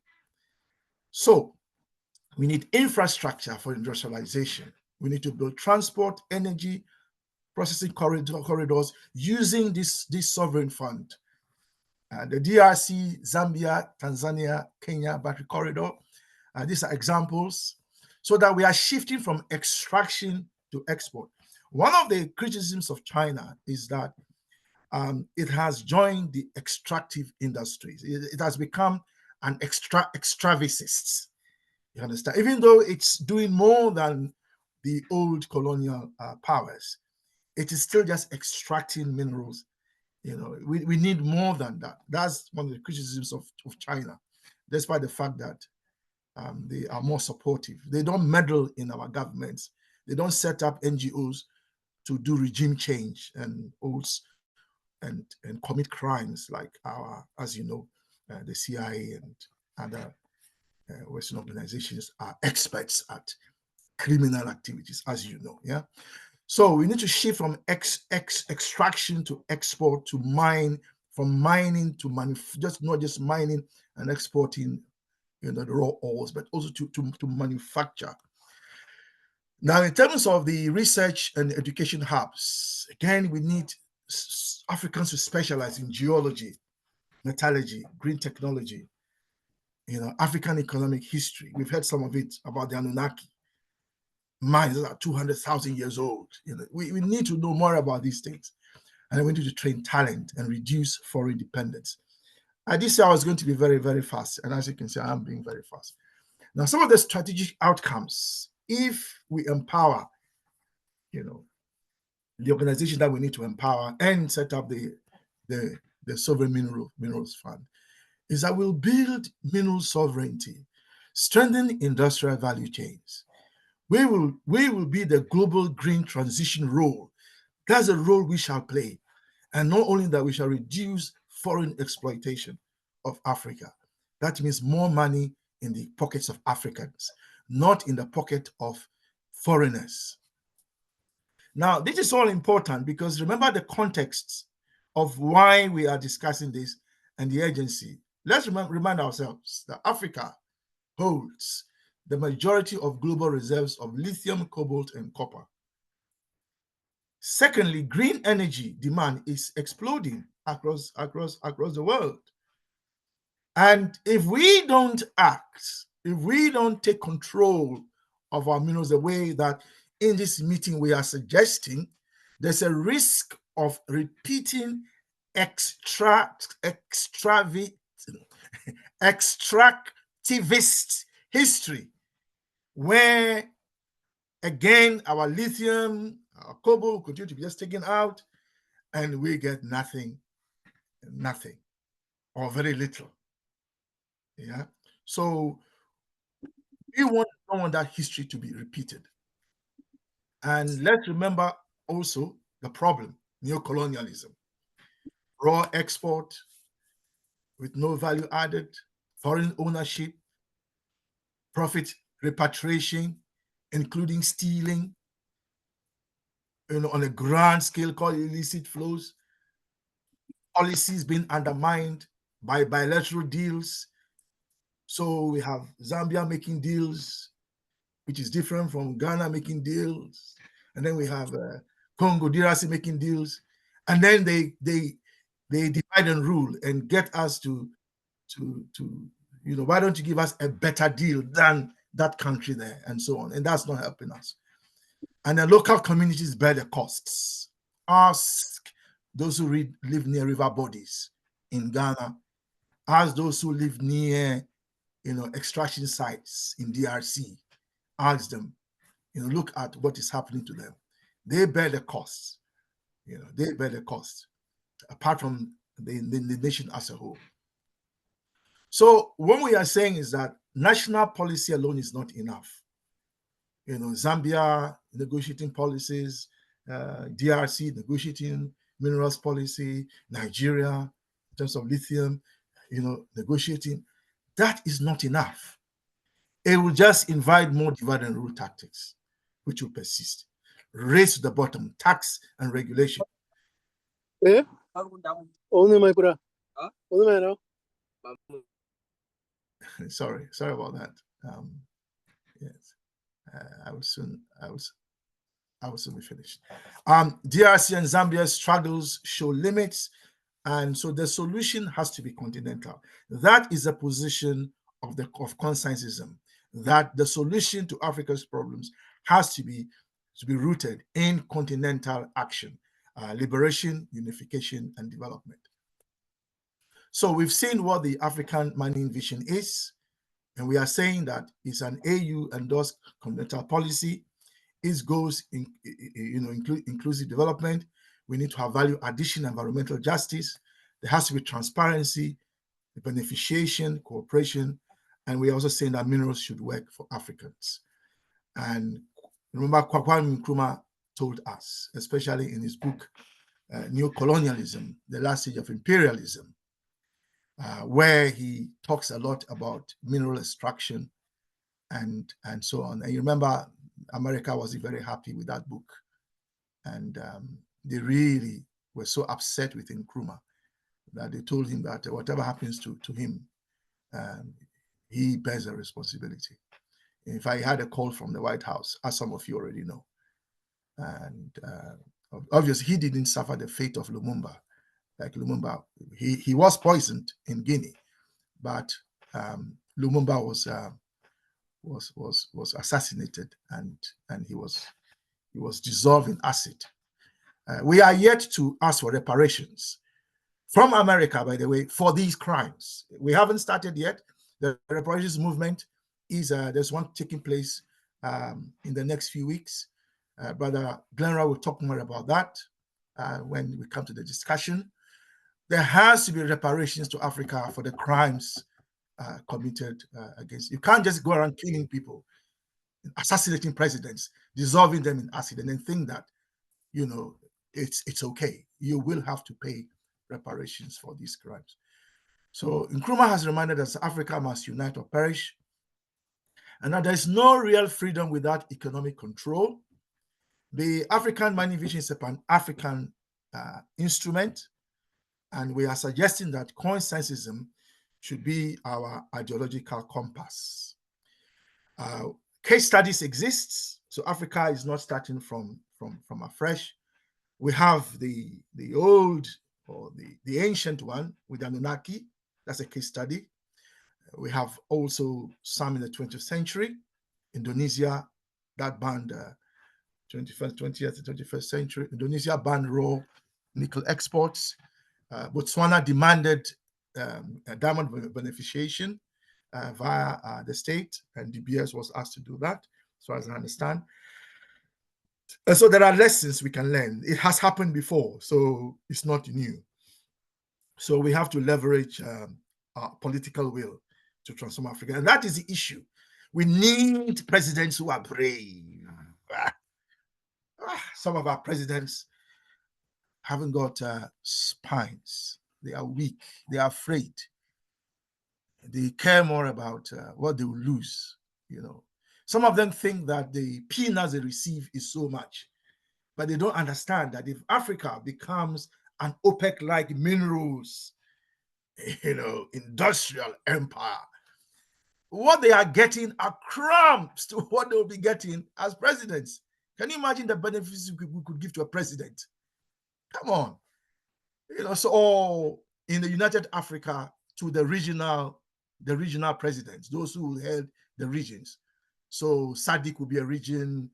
So we need infrastructure for industrialization. We need to build transport, energy, processing corridors using this sovereign fund. The DRC, Zambia, Tanzania, Kenya battery corridor. These are examples, so that we are shifting from extraction to export. One of the criticisms of China is that it has joined the extractive industries. It has become an extravicist. You understand? Even though it's doing more than the old colonial powers, it is still just extracting minerals. We need more than that. That's one of the criticisms of China, despite the fact that they are more supportive. They don't meddle in our governments. They don't set up NGOs to do regime change and commit crimes like as you know, the CIA and other Western organizations are experts at criminal activities, as you know. Yeah. So we need to shift from extraction to export to mine, from mining to not just mining and exporting, the raw ores, but also to manufacture. Now, in terms of the research and education hubs, again, we need Africans to specialize in geology, metallurgy, green technology, African economic history. We've heard some of it about the Anunnaki. Mines that are 200,000 years old. We need to know more about these things. And we need to train talent and reduce foreign dependence. This year I was going to be very, very fast. And as you can see, I am being very fast. Now, some of the strategic outcomes, if we empower, the organization that we need to empower and set up the Sovereign Minerals Fund, is that we'll build mineral sovereignty, strengthen industrial value chains. We will be the global green transition role. That's a role we shall play. And not only that, we shall reduce foreign exploitation of Africa. That means more money in the pockets of Africans, not in the pocket of foreigners. Now, this is all important because remember the context of why we are discussing this and the urgency. Let's remind ourselves that Africa holds the majority of global reserves of lithium, cobalt, and copper. Secondly, green energy demand is exploding across the world. And if we don't act, if we don't take control of our minerals the way that in this meeting we are suggesting, there's a risk of repeating extractivist history, where again our lithium, our cobalt continue to be just taken out, and we get nothing, or very little. Yeah. So we don't want that history to be repeated. And let's remember also the problem, neocolonialism, raw export with no value added, foreign ownership, profit repatriation, including stealing, on a grand scale called illicit flows, policies being undermined by bilateral deals. So we have Zambia making deals, which is different from Ghana making deals. And then we have Congo DRC making deals. And then they divide and rule and get us to why don't you give us a better deal than that country there, and so on. And that's not helping us. And the local communities bear the costs. Ask those who live near river bodies in Ghana. Ask those who live near, extraction sites in DRC. Ask them, look at what is happening to them. They bear the costs. They bear the cost, apart from the nation as a whole. So what we are saying is that national policy alone is not enough. Zambia negotiating policies, DRC negotiating minerals policy, Nigeria in terms of lithium, negotiating. That is not enough. It will just invite more divide and rule tactics, which will persist. Race to the bottom, tax and regulation. Sorry about that. Yes, I will soon be finished. DRC and Zambia's struggles show limits, and so the solution has to be continental. That is a position of consensusism, that the solution to Africa's problems has to be rooted in continental action, liberation, unification, and development. So we've seen what the African mining vision is, and we are saying that it's an AU-endorsed continental policy. Its goals include inclusive development. We need to have value addition, environmental justice. There has to be transparency, beneficiation, cooperation, and we're also saying that minerals should work for Africans. And remember, Kwame Nkrumah told us, especially in his book, Neocolonialism, The Last Stage of Imperialism, where he talks a lot about mineral extraction and so on. And you remember, America wasn't very happy with that book. And they really were so upset with Nkrumah that they told him that whatever happens to him, he bears a responsibility. In fact, he had a call from the White House, as some of you already know. And obviously, he didn't suffer the fate of Lumumba. Like Lumumba, he was poisoned in Guinea, but Lumumba was assassinated, and he was dissolved in acid. We are yet to ask for reparations from America, by the way, for these crimes. We haven't started yet. The reparations movement is there's one taking place in the next few weeks. Brother Glenroy will talk more about that when we come to the discussion. there has to be reparations to Africa for the crimes committed against. You can't just go around killing people, assassinating presidents, dissolving them in acid, and then think that, it's okay. You will have to pay reparations for these crimes. So Nkrumah has reminded us Africa must unite or perish, and that there is no real freedom without economic control. The African Mining Vision is a Pan-African instrument, and we are suggesting that consensusism should be our ideological compass. Case studies exist, so Africa is not starting from afresh. We have the old or the ancient one with Anunnaki. That's a case study. We have also some in the 20th century. Indonesia, that banned 20th and 21st century. Indonesia banned raw nickel exports. Botswana demanded a diamond beneficiation via the state, and De Beers was asked to do that, as far as I understand. And so there are lessons we can learn. It has happened before, so it's not new. So we have to leverage our political will to transform Africa. And that is the issue. We need presidents who are brave. Some of our presidents haven't got spines. They are weak. They are afraid. They care more about what they will lose. Some of them think that the peanuts they receive is so much, but they don't understand that if Africa becomes an OPEC-like minerals, industrial empire, what they are getting are crumbs to what they will be getting as presidents. Can you imagine the benefits we could give to a president? Come on. So in the United Africa, to the regional presidents, those who held the regions. So SADC will be a region,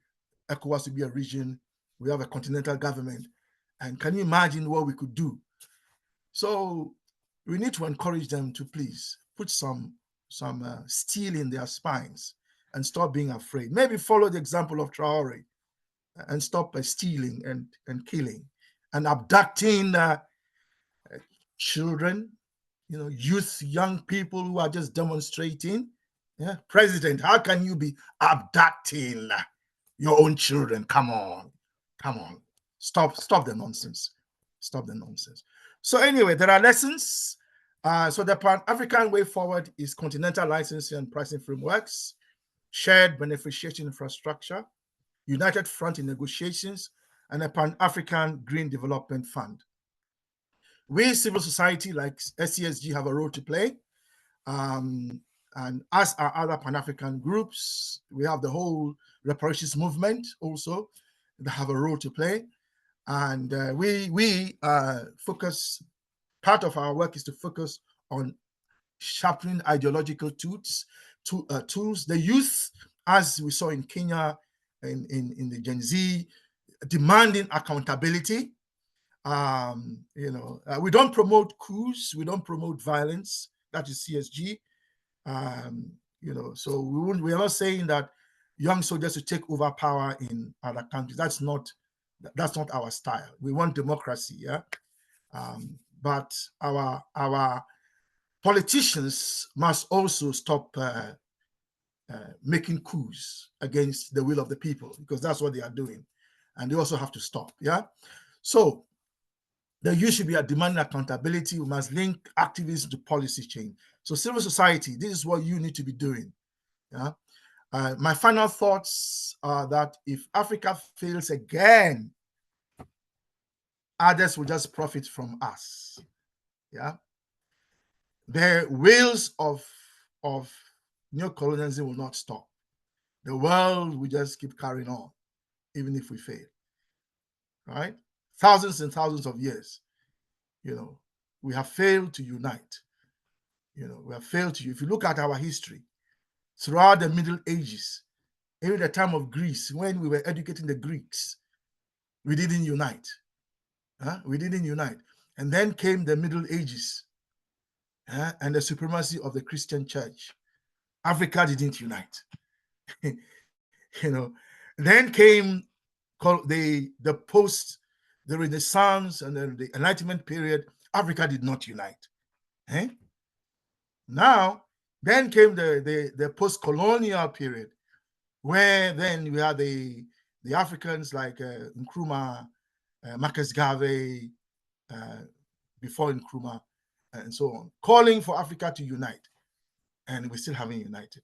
ECOWAS will be a region, we have a continental government. And can you imagine what we could do? So we need to encourage them to please put some steel in their spines and stop being afraid. Maybe follow the example of Traore and stop stealing and killing and abducting children, youth, young people who are just demonstrating. Yeah, President, how can you be abducting your own children? Come on. Stop the nonsense. Stop the nonsense. So anyway, there are lessons. So the Pan-African way forward is continental licensing and pricing frameworks, shared beneficiation infrastructure, united front in negotiations, and a Pan-African Green Development Fund. We, civil society like SCSG, have a role to play. And as are other Pan-African groups, we have the whole reparations movement also that have a role to play. And we focus, part of our work is to focus on sharpening ideological tools. The youth, as we saw in Kenya, in the Gen Z, demanding accountability. We don't promote coups, we don't promote violence. That is CSG. So we are not saying that young soldiers should take over power in other countries. That's not our style. We want democracy, yeah. But our politicians must also stop making coups against the will of the people, because that's what they are doing, and they also have to stop, yeah. So the youth should be demanding accountability. We must link activism to policy change. So civil society, this is what you need to be doing. Yeah. My final thoughts are that if Africa fails again, others will just profit from us. Yeah. The wheels of neocolonialism will not stop. The world will just keep carrying on, even if we fail. Right? Thousands and thousands of years, we have failed to unite. We have failed to. If you look at our history, throughout the Middle Ages, even the time of Greece, when we were educating the Greeks, we didn't unite. We didn't unite. And then came the Middle Ages and the supremacy of the Christian church. Africa didn't unite. Then came the post, the Renaissance and then the Enlightenment period. Africa did not unite. Eh? Now, then came the post-colonial period, where then we had the Africans like Nkrumah, Marcus Garvey, before Nkrumah, and so on, calling for Africa to unite. And we still haven't united.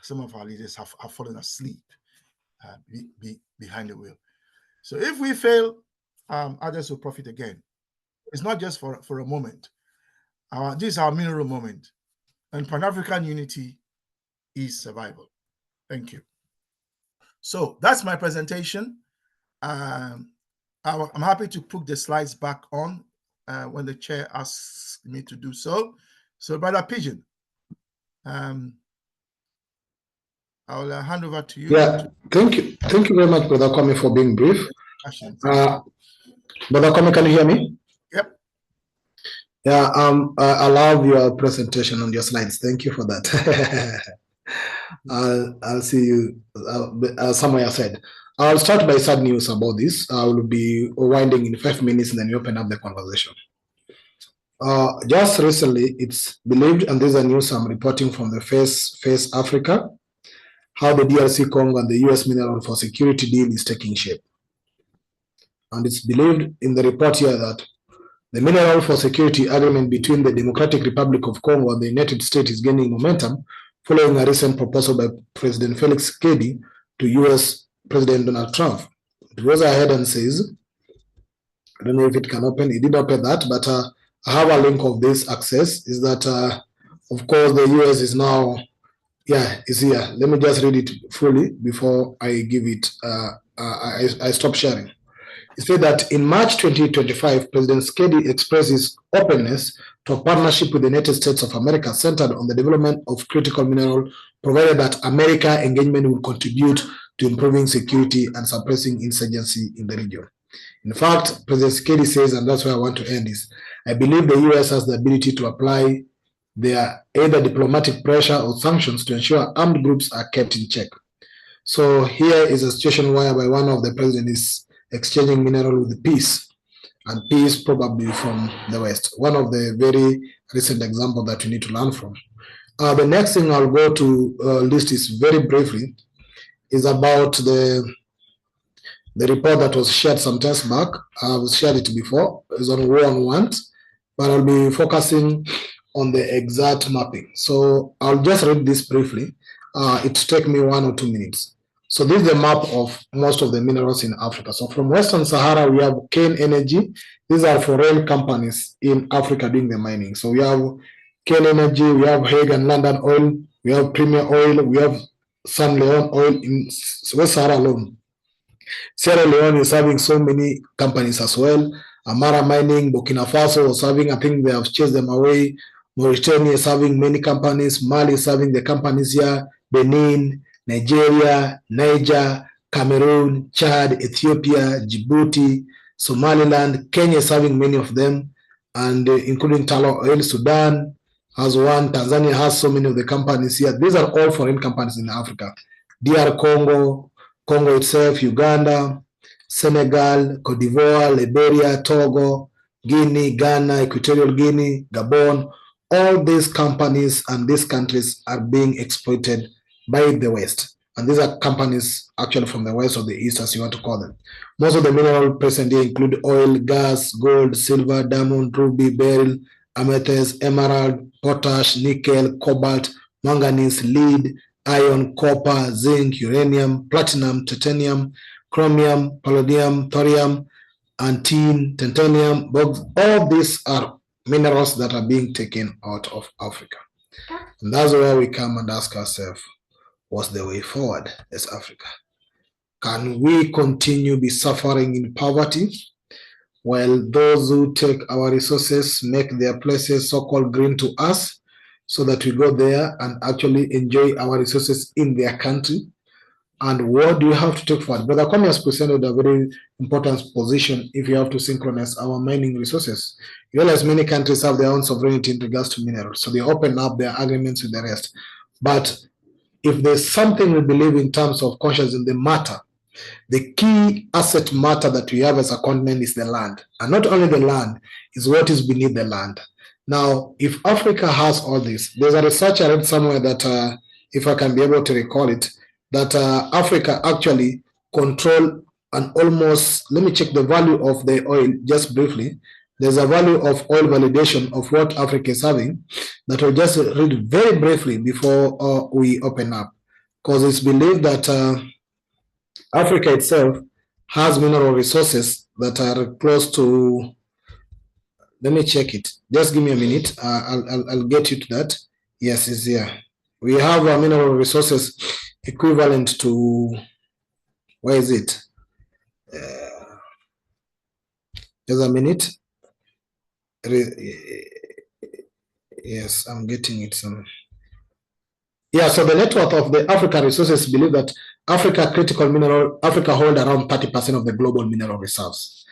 Some of our leaders have fallen asleep behind the wheel. So if we fail, others will profit again. It's not just for a moment. This is our mineral moment. And Pan-African unity is survival. Thank you. So that's my presentation. I'm happy to put the slides back on when the chair asks me to do so. So, Brother Pigeon, I'll hand over to you. Yeah, thank you. Thank you very much, Brother Kwame, for being brief. Brother Kwame, can you hear me? Yep. Yeah, I love your presentation on your slides. Thank you for that. I'll see you somewhere said. I'll start by sad news about this. I will be winding in 5 minutes and then we open up the conversation. Just recently, it's believed, and there's a news I'm reporting from the Face Africa, how the DRC Congo and the US Mineral for Security deal is taking shape. And it's believed in the report here that the Mineral for Security agreement between the Democratic Republic of Congo and the United States is gaining momentum following a recent proposal by President Felix Tshisekedi to US President Donald Trump. It goes ahead and says, I don't know if it can open, it did open that, but I have a link of this access, is that, of course, the US is now, is here. Let me just read it fully before I give it, I stop sharing. It said that in March 2025, President Tshisekedi expressed his openness to a partnership with the United States of America centered on the development of critical mineral, provided that America engagement will contribute to improving security and suppressing insurgency in the region. In fact, President Tshisekedi says, and that's where I want to end, is I believe the US has the ability to apply their either diplomatic pressure or sanctions to ensure armed groups are kept in check. So here is a situation whereby one of the president is exchanging mineral with peace, and peace probably from the West. One of the very recent examples that we need to learn from. The next thing I'll go to list is very briefly, is about the report that was shared some time back. I've shared it before. It's on war on want, but I'll be focusing on the exact mapping. So I'll just read this briefly. It take me 1 or 2 minutes. So this is the map of most of the minerals in Africa. So from Western Sahara, we have Kane Energy. These are for rail companies in Africa doing the mining. So we have Kane Energy, we have Hague and London Oil, we have Premier Oil, we have San Leon Oil in West Sahara alone. Sierra Leone is having so many companies as well. Amara Mining, Burkina Faso was having, I think they have chased them away. Mauritania is having many companies. Mali is having the companies here. Benin, Nigeria, Niger, Cameroon, Chad, Ethiopia, Djibouti, Somaliland. Kenya is having many of them, and including Talo Oil. Sudan has one. Tanzania has so many of the companies here. These are all foreign companies in Africa. DR Congo, Congo itself, Uganda, Senegal, Cote d'Ivoire, Liberia, Togo, Guinea, Ghana, Equatorial Guinea, Gabon. All these companies and these countries are being exploited by the West. And these are companies actually from the West or the East, as you want to call them. Most of the mineral present here include oil, gas, gold, silver, diamond, ruby, beryl, amethyst, emerald, potash, nickel, cobalt, manganese, lead, iron, copper, zinc, uranium, platinum, titanium, chromium, palladium, thorium, and tin, titanium, bugs. All these are minerals that are being taken out of Africa. And that's where we come and ask ourselves, what's the way forward as Africa? Can we continue be suffering in poverty while those who take our resources make their places so-called green to us so that we go there and actually enjoy our resources in their country? And what do you have to take forward? Brother Kwame has presented a very important position if you have to synchronize our mining resources. You realize many countries have their own sovereignty in regards to minerals, so they open up their agreements with the rest. But if there's something we believe in terms of conscience in the matter, the key asset matter that we have as a continent is the land. And not only the land, is what is beneath the land. Now, if Africa has all this, there's a research I read somewhere that, if I can be able to recall it, that Africa actually control an almost, let me check the value of the oil just briefly. There's a value of oil validation of what Africa is having that I'll just read very briefly before we open up, because it's believed that Africa itself has mineral resources that are close to, let me check it. Just give me a minute. I'll get you to that. Yes, it's here. We have mineral resources equivalent to, where is it? Just a minute. Yes, I'm getting it. Yeah, so the net worth of the African resources believe that Africa hold around 30% of the global mineral reserves.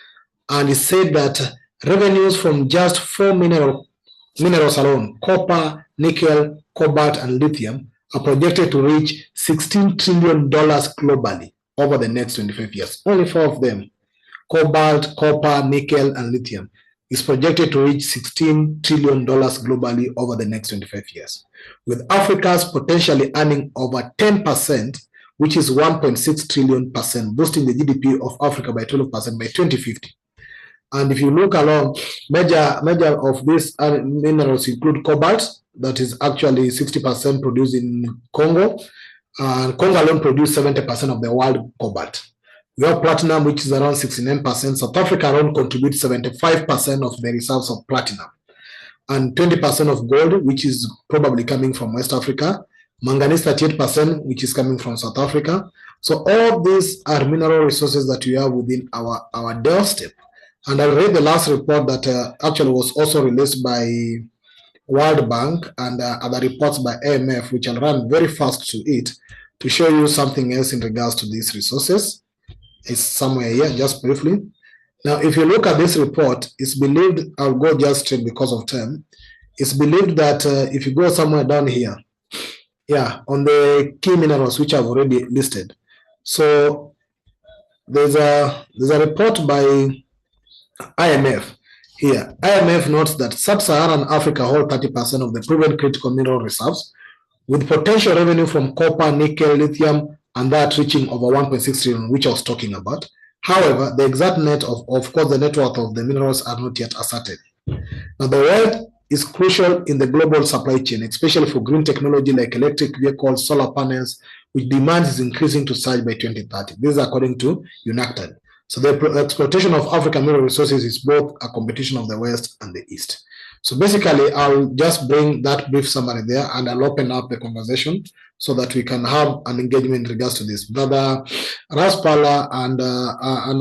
And it said that revenues from just 4 minerals alone, copper, nickel, cobalt, and lithium, are projected to reach $16 trillion globally over the next 25 years. Only 4 of them, cobalt, copper, nickel, and lithium, is projected to reach $16 trillion globally over the next 25 years, with Africa's potentially earning over 10%, which is 1.6 trillion %, boosting the GDP of Africa by 12% by 2050. And if you look along, major of these minerals include cobalt, that is actually 60% produced in Congo, and Congo alone produces 70% of the world cobalt. We have platinum, which is around 69%. South Africa alone contributes 75% of the reserves of platinum, and 20% of gold, which is probably coming from West Africa. Manganese 38%, which is coming from South Africa. So all these are mineral resources that we have within our doorstep. And I read the last report that actually was also released by World Bank and other reports by IMF, which I'll run very fast to it to show you something else in regards to these resources. It's somewhere here, just briefly. Now, if you look at this report, it's believed, I'll go just straight because of time. It's believed that if you go somewhere down here, yeah, on the key minerals, which I've already listed. So there's a report by IMF here. IMF notes that sub-Saharan Africa hold 30% of the proven critical mineral reserves, with potential revenue from copper, nickel, lithium, and that reaching over 1.6 trillion, which I was talking about. However, the exact net of course, the net worth of the minerals are not yet ascertained. Now, the wealth is crucial in the global supply chain, especially for green technology like electric vehicles, solar panels, which demand is increasing to surge by 2030. This is according to UNACTAD. So the exploitation of African mineral resources is both a competition of the West and the East. So basically, I'll just bring that brief summary there, and I'll open up the conversation so that we can have an engagement in regards to this. Brother Raspala and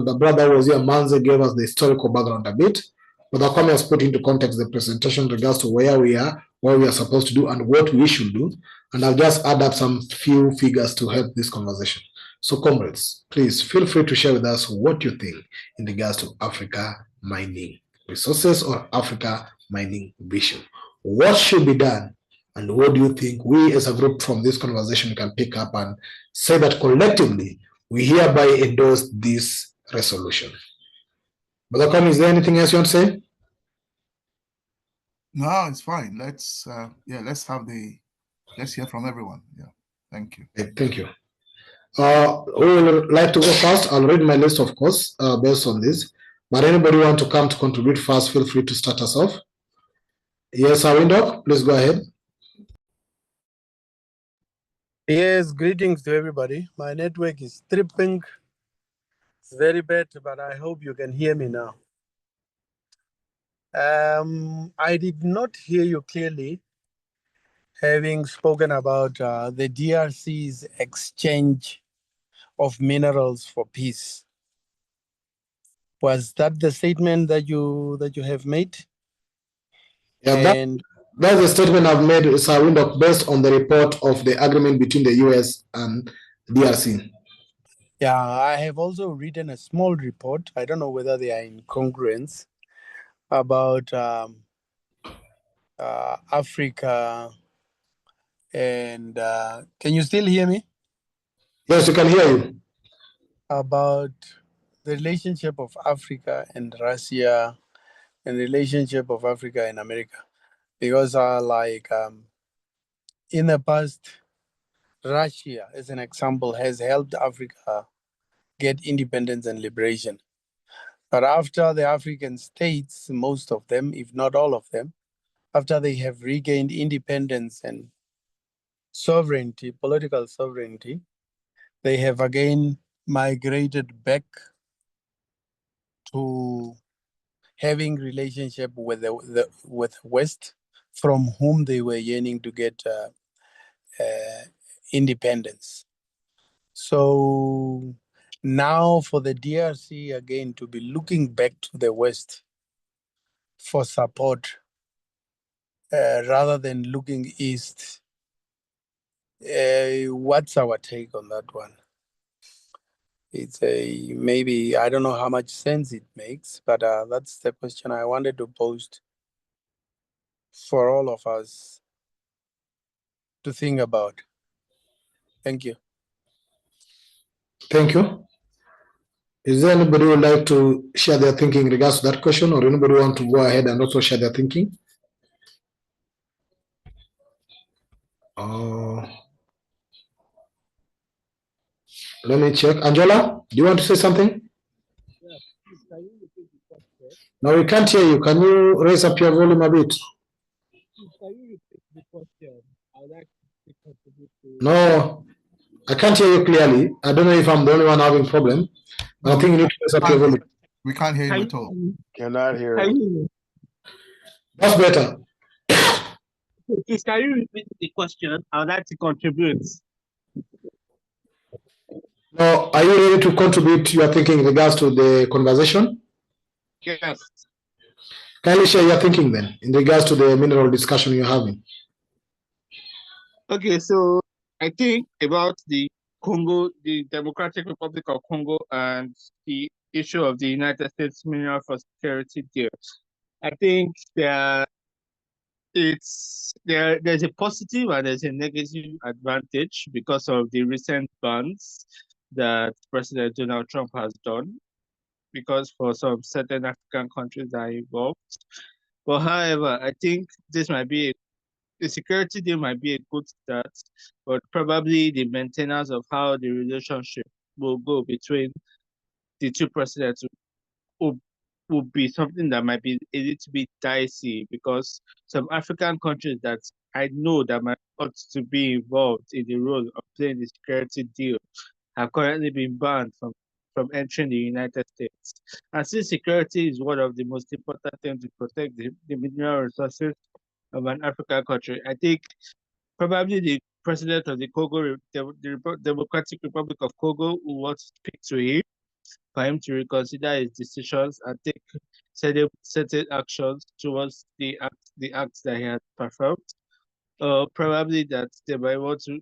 the brother was here, Manze, gave us the historical background a bit. Brother Kwame has put into context the presentation in regards to where we are, what we are supposed to do, and what we should do. And I'll just add up some few figures to help this conversation. So, comrades, please feel free to share with us what you think in regards to Africa mining resources or Africa mining vision. What should be done, and what do you think we as a group from this conversation can pick up and say that collectively we hereby endorse this resolution? Brother Kwame, is there anything else you want to say? No, it's fine. Let's hear from everyone. Yeah, thank you. Thank you. Who would like to go first? I'll read my list, of course, based on this. But anybody want to come to contribute first, feel free to start us off. Yes, Awindok, please go ahead. Yes, greetings to everybody. My network is tripping. It's very bad, but I hope you can hear me now. I did not hear you clearly, having spoken about the DRC's exchange of minerals for peace. Was that the statement that you have made? Yeah, And that's the statement I've made, Sir Windhoek, based on the report of the agreement between the US and DRC. yeah, I have also written a small report. I don't know whether they are in congruence about Africa. And can you still hear me? Yes, we can hear you. About the relationship of Africa and Russia and relationship of Africa and America, because in the past, Russia, as an example, has helped Africa get independence and liberation. But after the African states, most of them, if not all of them, after they have regained independence and sovereignty, political sovereignty, they have again migrated back to having relationship with the West, from whom they were yearning to get independence. So now for the DRC again to be looking back to the West for support rather than looking east. What's our take on that one? It's a maybe, I don't know how much sense it makes, but that's the question I wanted to pose for all of us to think about. Thank you. Thank you. Is there anybody who would like to share their thinking in regards to that question, or anybody want to go ahead and also share their thinking? Let me check. Angela, do you want to say something? Yeah, please, can you repeat the question? No, we can't hear you. Can you raise up your volume a bit? Please, can you repeat the question? I would like to contribute to. No, I can't hear you clearly. I don't know if I'm the only one having problem. But I think you need to raise up your volume. We can't hear him at all. Cannot hear Can him. you, That's better. please, can you repeat the question? I would like to contribute. Now, are you ready to contribute your thinking in regards to the conversation? Yes. Kindly share your thinking then in regards to the mineral discussion you're having. Okay, so I think about the Congo, the Democratic Republic of Congo, and the issue of the United States mineral for security deal. I think there's a positive and there's a negative advantage because of the recent bans that President Donald Trump has done, because for some certain African countries that are involved. But however, I think this might be the security deal might be a good start, but probably the maintenance of how the relationship will go between the two presidents will be something that might be a little bit dicey, because some African countries that I know that might ought to be involved in the role of playing the security deal have currently been banned from entering the United States. And since security is one of the most important things to protect the mineral resources of an African country, I think probably the president of the Democratic Republic of Congo will want to speak to him for him to reconsider his decisions and take certain actions towards the acts that he has performed. Probably that they might want to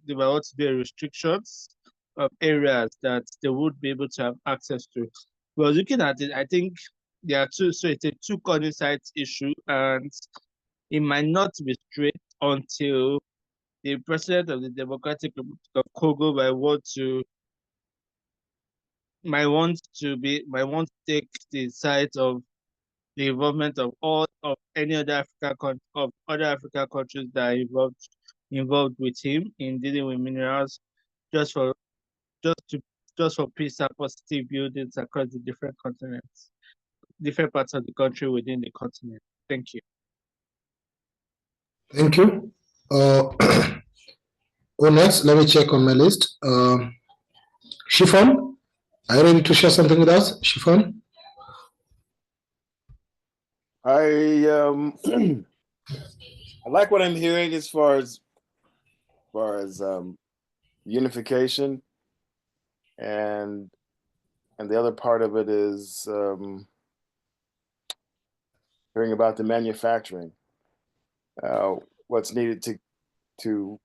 be restrictions of areas that they would be able to have access to. Well, looking at it, I think there are two, so it's a two corner sides issue, and it might not be straight until the president of the Democratic Republic of Congo might want to take the side of the involvement of any other other African countries that are involved with him in dealing with minerals, just for peace and positive buildings across the different continents, different parts of the country within the continent. Thank you. Thank you. Next, let me check on my list. Chiffon, are you ready to share something with us, Chiffon? I like what I'm hearing as far as unification, and the other part of it is hearing about the manufacturing, what's needed to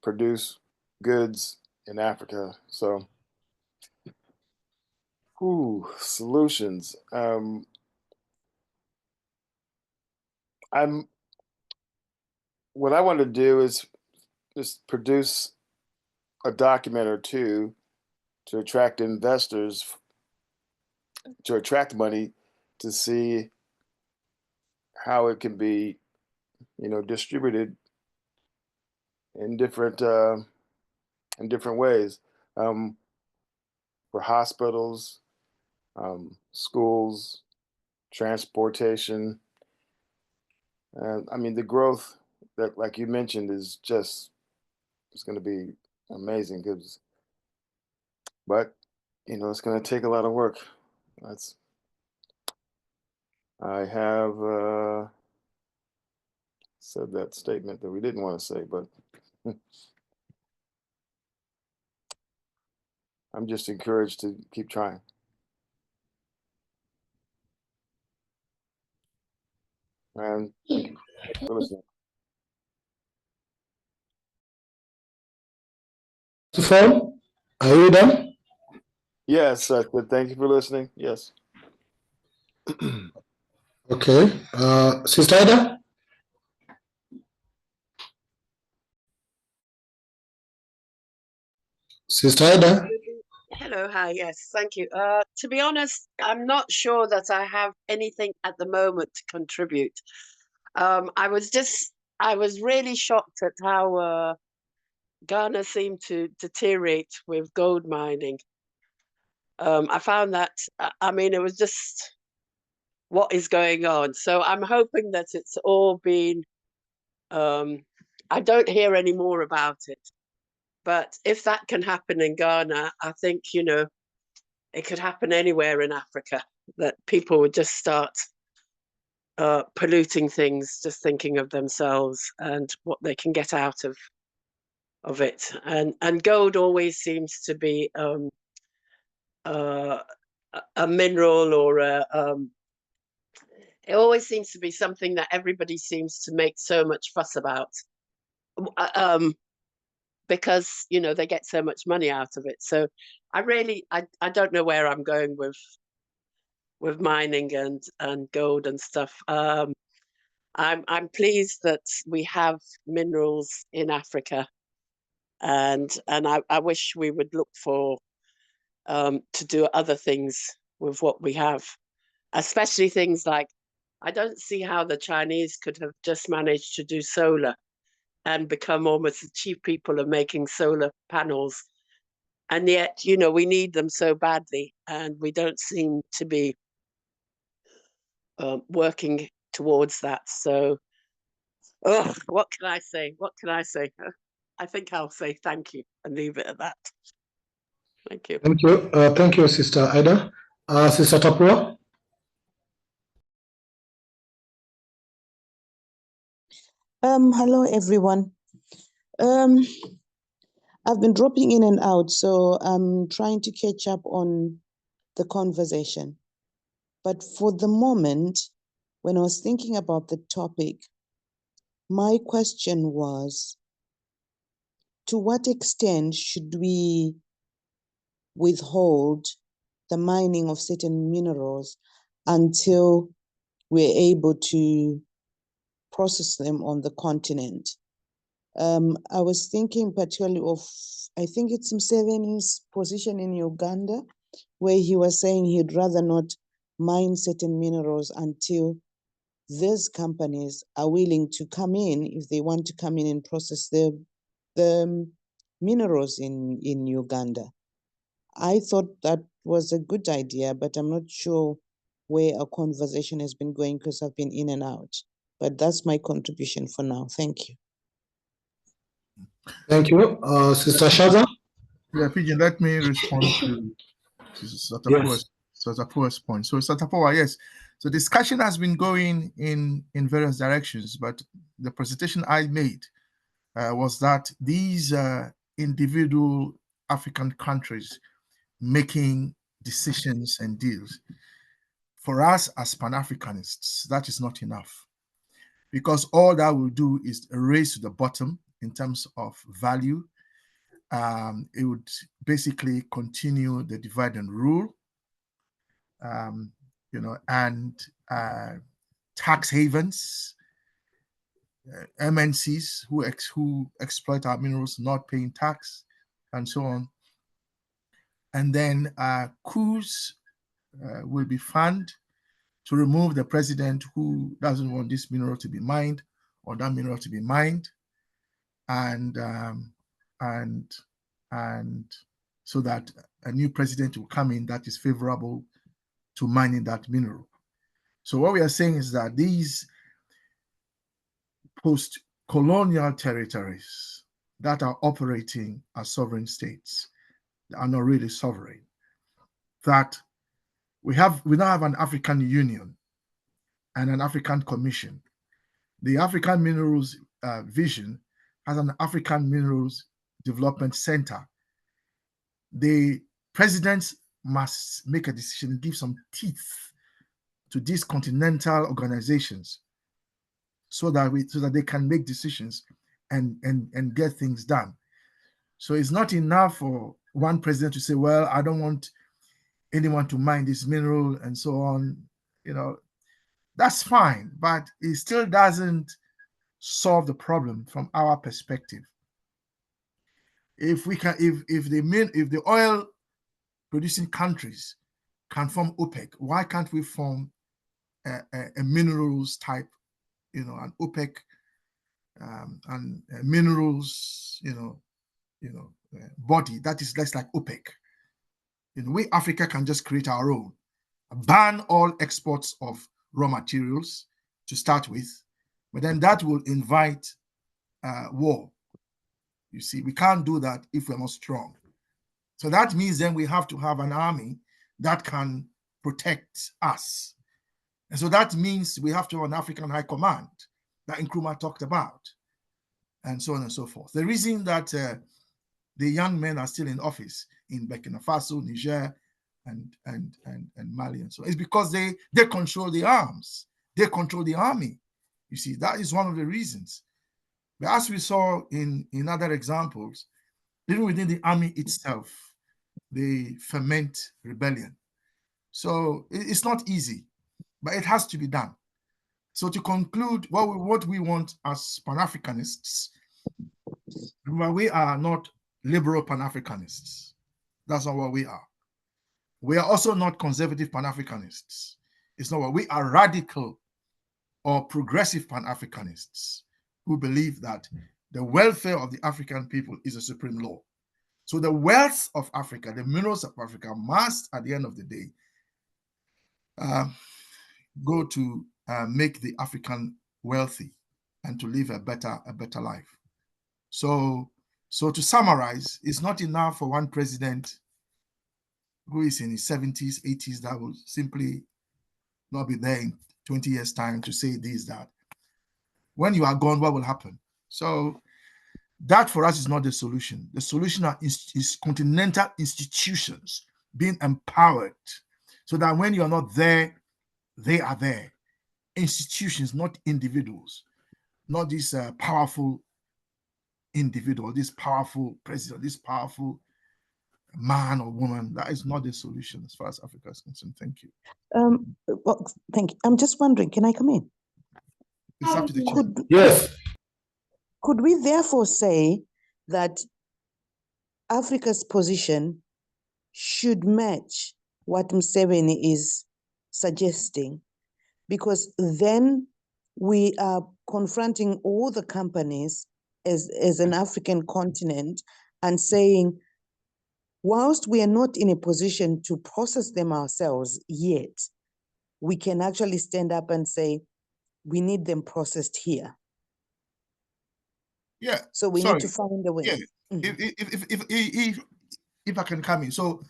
produce goods in Africa. So, solutions. What I want to do is just produce a document or two to attract investors, to attract money, to see how it can be, distributed in different ways, for hospitals, schools, transportation. And I mean, the growth that, like you mentioned, is just, it's going to be amazing. But it's going to take a lot of work. I have said that statement that we didn't want to say, but I'm just encouraged to keep trying. And thank you for listening. Phone, are you done? Yes, I said thank you for listening. Yes. Okay. Sister Ida? Sister Ida? Hello, hi, yes, thank you. To be honest, I'm not sure that I have anything at the moment to contribute. I was really shocked at how Ghana seemed to deteriorate with gold mining. I found that, I mean, it was just what is going on. So I'm hoping that it's all been, I don't hear any more about it. But if that can happen in Ghana, I think, it could happen anywhere in Africa, that people would just start polluting things, just thinking of themselves and what they can get out of it. And gold always seems to be a mineral, or it always seems to be something that everybody seems to make so much fuss about. Because they get so much money out of it. So I don't know where I'm going with mining and gold and stuff. I'm pleased that we have minerals in Africa, and I wish we would look for to do other things with what we have, especially things like, I don't see how the Chinese could have just managed to do solar and become almost the chief people of making solar panels. And yet, we need them so badly, and we don't seem to be working towards that. So, what can I say? What can I say? I think I'll say thank you and leave it at that. Thank you. Thank you. Thank you, Sister Ida. Sister Tapua? Hello, everyone. I've been dropping in and out, so I'm trying to catch up on the conversation. But for the moment, when I was thinking about the topic, my question was, to what extent should we withhold the mining of certain minerals until we're able to process them on the continent? I was thinking particularly of, I think it's Museveni's position in Uganda, where he was saying he'd rather not mine certain minerals until these companies are willing to come in, if they want to come in and process the minerals in Uganda. I thought that was a good idea, but I'm not sure where our conversation has been going because I've been in and out. But that's my contribution for now. Thank you. Thank you. Sister Shaza? Yeah, Pigeon, let me respond to Sister Tapua's point. So, Sister Tapua, yes. So discussion has been going in various directions, but the presentation I made was that these individual African countries making decisions and deals, for us as Pan-Africanists, that is not enough, because all that will do is raise to the bottom in terms of value. It would basically continue the divide and rule, and tax havens, MNCs who exploit our minerals not paying tax, and so on. And then coups will be funded to remove the president who doesn't want this mineral to be mined or that mineral to be mined, and so that a new president will come in that is favorable to mining that mineral. So what we are saying is that these post-colonial territories that are operating as sovereign states are not really sovereign. That we now have an African Union and an African Commission. The African Minerals Vision has an African Minerals Development Center. The presidents must make a decision, give some teeth to these continental organizations so that they can make decisions and get things done. So it's not enough for one president to say, well, I don't want anyone to mine this mineral and so on. That's fine, but it still doesn't solve the problem from our perspective. If the oil producing countries can form OPEC, why can't we form a minerals type, an OPEC and minerals, body that is less like OPEC? We Africa can just create our own, ban all exports of raw materials to start with, but then that will invite war. You see, we can't do that if we're not strong. So that means then we have to have an army that can protect us. And so that means we have to have an African High Command that Nkrumah talked about, and so on and so forth. The reason that the young men are still in office in Burkina Faso, Niger, and Mali and so on is because they control the arms. They control the army. You see, that is one of the reasons. But as we saw in other examples, even within the army itself, they ferment rebellion. So it's not easy, but it has to be done. So to conclude, what we want as Pan-Africanists, remember, we are not liberal Pan-Africanists. That's not what we are. We are also not conservative Pan-Africanists. It's not what we are. Radical or progressive Pan-Africanists who believe that the welfare of the African people is a supreme law. So the wealth of Africa, the minerals of Africa must, at the end of the day, go to make the African wealthy and to live a better life. So to summarize, it's not enough for one president who is in his 70s, 80s, that will simply not be there in 20 years' time to say this, that. When you are gone, what will happen? So that for us is not the solution. The solution is continental institutions being empowered so that when you are not there, they are there. Institutions, not individuals, not this powerful individual, this powerful president, this powerful man or woman. That is not the solution as far as Africa is concerned. Thank you. Well, thank you. I'm just wondering, can I come in? It's up to the chair. Yes. Could we therefore say that Africa's position should match what Museveni is suggesting? Because then we are confronting all the companies as an African continent and saying, whilst we are not in a position to process them ourselves yet, we can actually stand up and say, we need them processed here. Yeah. So we need to find a way. Yeah. Mhm. If I can come in. So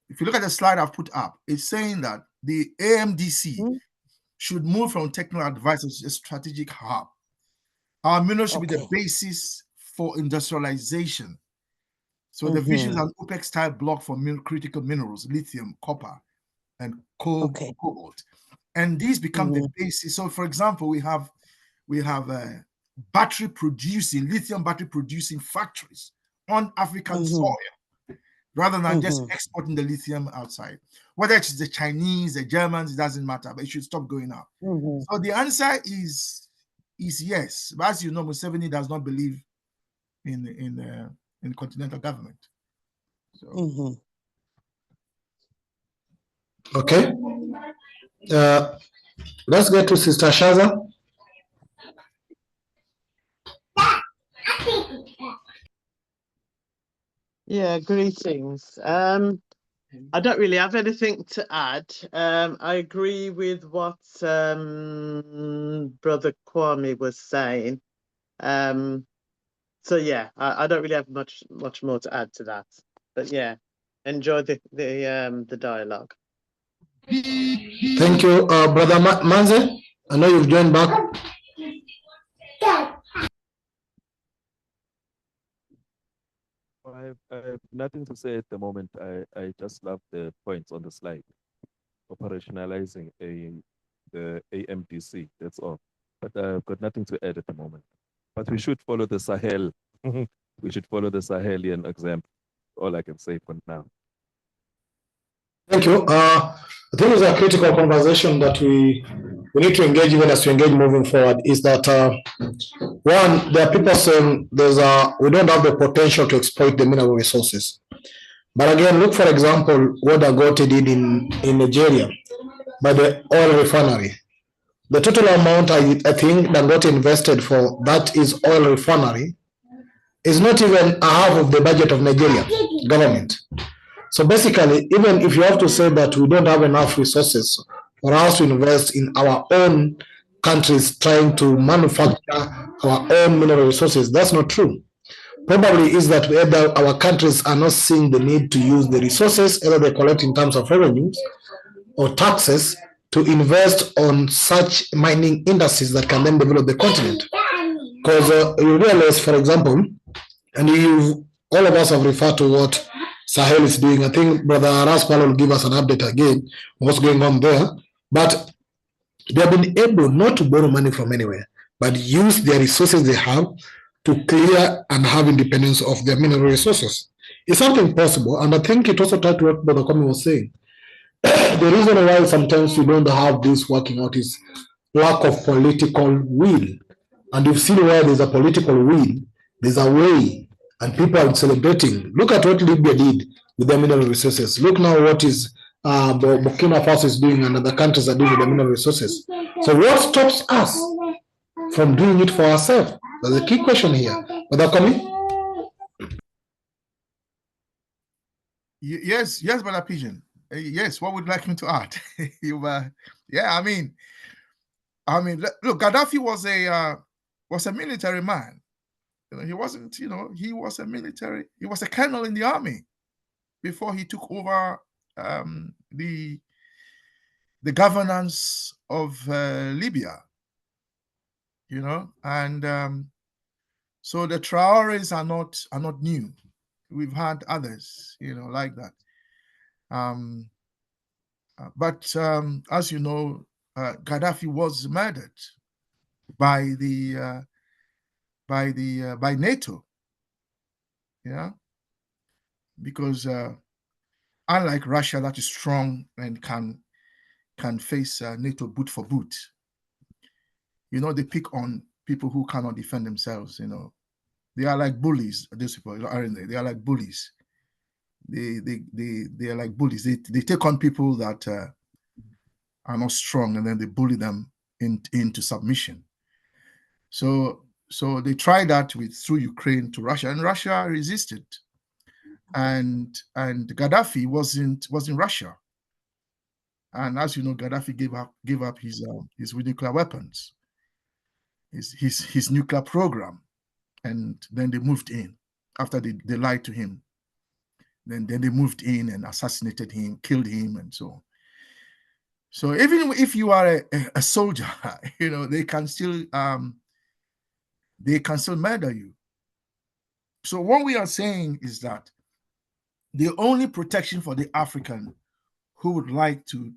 if you look at the slide I've put up, it's saying that the AMDC should move from technical advisors to a strategic hub. Our minerals should be the basis for industrialization. So the vision is an OPEC-style block for critical minerals, lithium, copper, and cobalt. And these become the basis. So, for example, we have lithium battery producing factories on African soil, rather than just exporting the lithium outside. Whether it's the Chinese, the Germans, it doesn't matter, but it should stop going out. So the answer is yes. But as you know, Museveni does not believe in continental government. Okay. Let's get to Sister Shaza. Yeah, greetings. I don't really have anything to add. I agree with what Brother Kwame was saying. So yeah, I don't really have much more to add to that. But yeah, enjoy the dialogue. Thank you, Brother Manze. I know you've joined back. I have nothing to say at the moment. I just love the points on the slide. Operationalizing the AMDC, that's all. But I've got nothing to add at the moment. But we should follow the Sahel. We should follow the Sahelian example. All I can say for now. Thank you. I think it's a critical conversation that we need to engage even as we engage moving forward. Is that one? There are people saying we don't have the potential to exploit the mineral resources. But again, look for example what Dangote did in Nigeria by the oil refinery. The total amount I think Dangote invested for that is oil refinery is not even a half of the budget of Nigeria government. So basically, even if you have to say that we don't have enough resources for us to invest in our own countries trying to manufacture our own mineral resources, that's not true. Probably is that either our countries are not seeing the need to use the resources, either they collect in terms of revenues or taxes, to invest on such mining industries that can then develop the continent. Because you realize, for example, and all of us have referred to what Sahel is doing. I think Brother Raspal will give us an update again what's going on there. But they have been able not to borrow money from anywhere, but use their resources they have to clear and have independence of their mineral resources. It's something possible, and I think it also tied to what Brother Kwame was saying. The reason why sometimes we don't have this working out is lack of political will. And you've seen where there's a political will, there's a way, and people are celebrating. Look at what Libya did with their mineral resources. Look now what is Burkina Faso is doing and other countries are doing with their mineral resources. So what stops us from doing it for ourselves? That's a key question here. Brother Kwame? Yes, Brother Pigeon. Yes, what would you like me to add? Yeah, I mean, look, Gaddafi was a military man. He wasn't, he was a colonel in the army before he took over the governance of Libya, and so the Traores are not new. We've had others, like that. But as you know, Gaddafi was murdered by NATO, because unlike Russia, that is strong and can face NATO boot for boot, they pick on people who cannot defend themselves. They are like bullies. These people, aren't they? They are like bullies. They are like bullies. They take on people that are not strong, and then they bully them into submission. So they tried that through Ukraine to Russia, and Russia resisted. And Gaddafi was in Russia, and as you know, Gaddafi gave up his nuclear weapons, his nuclear program, and then they moved in after they lied to him. Then they moved in and assassinated him, killed him, and so on. So even if you are a soldier, they can still murder you. So what we are saying is that the only protection for the African who would like to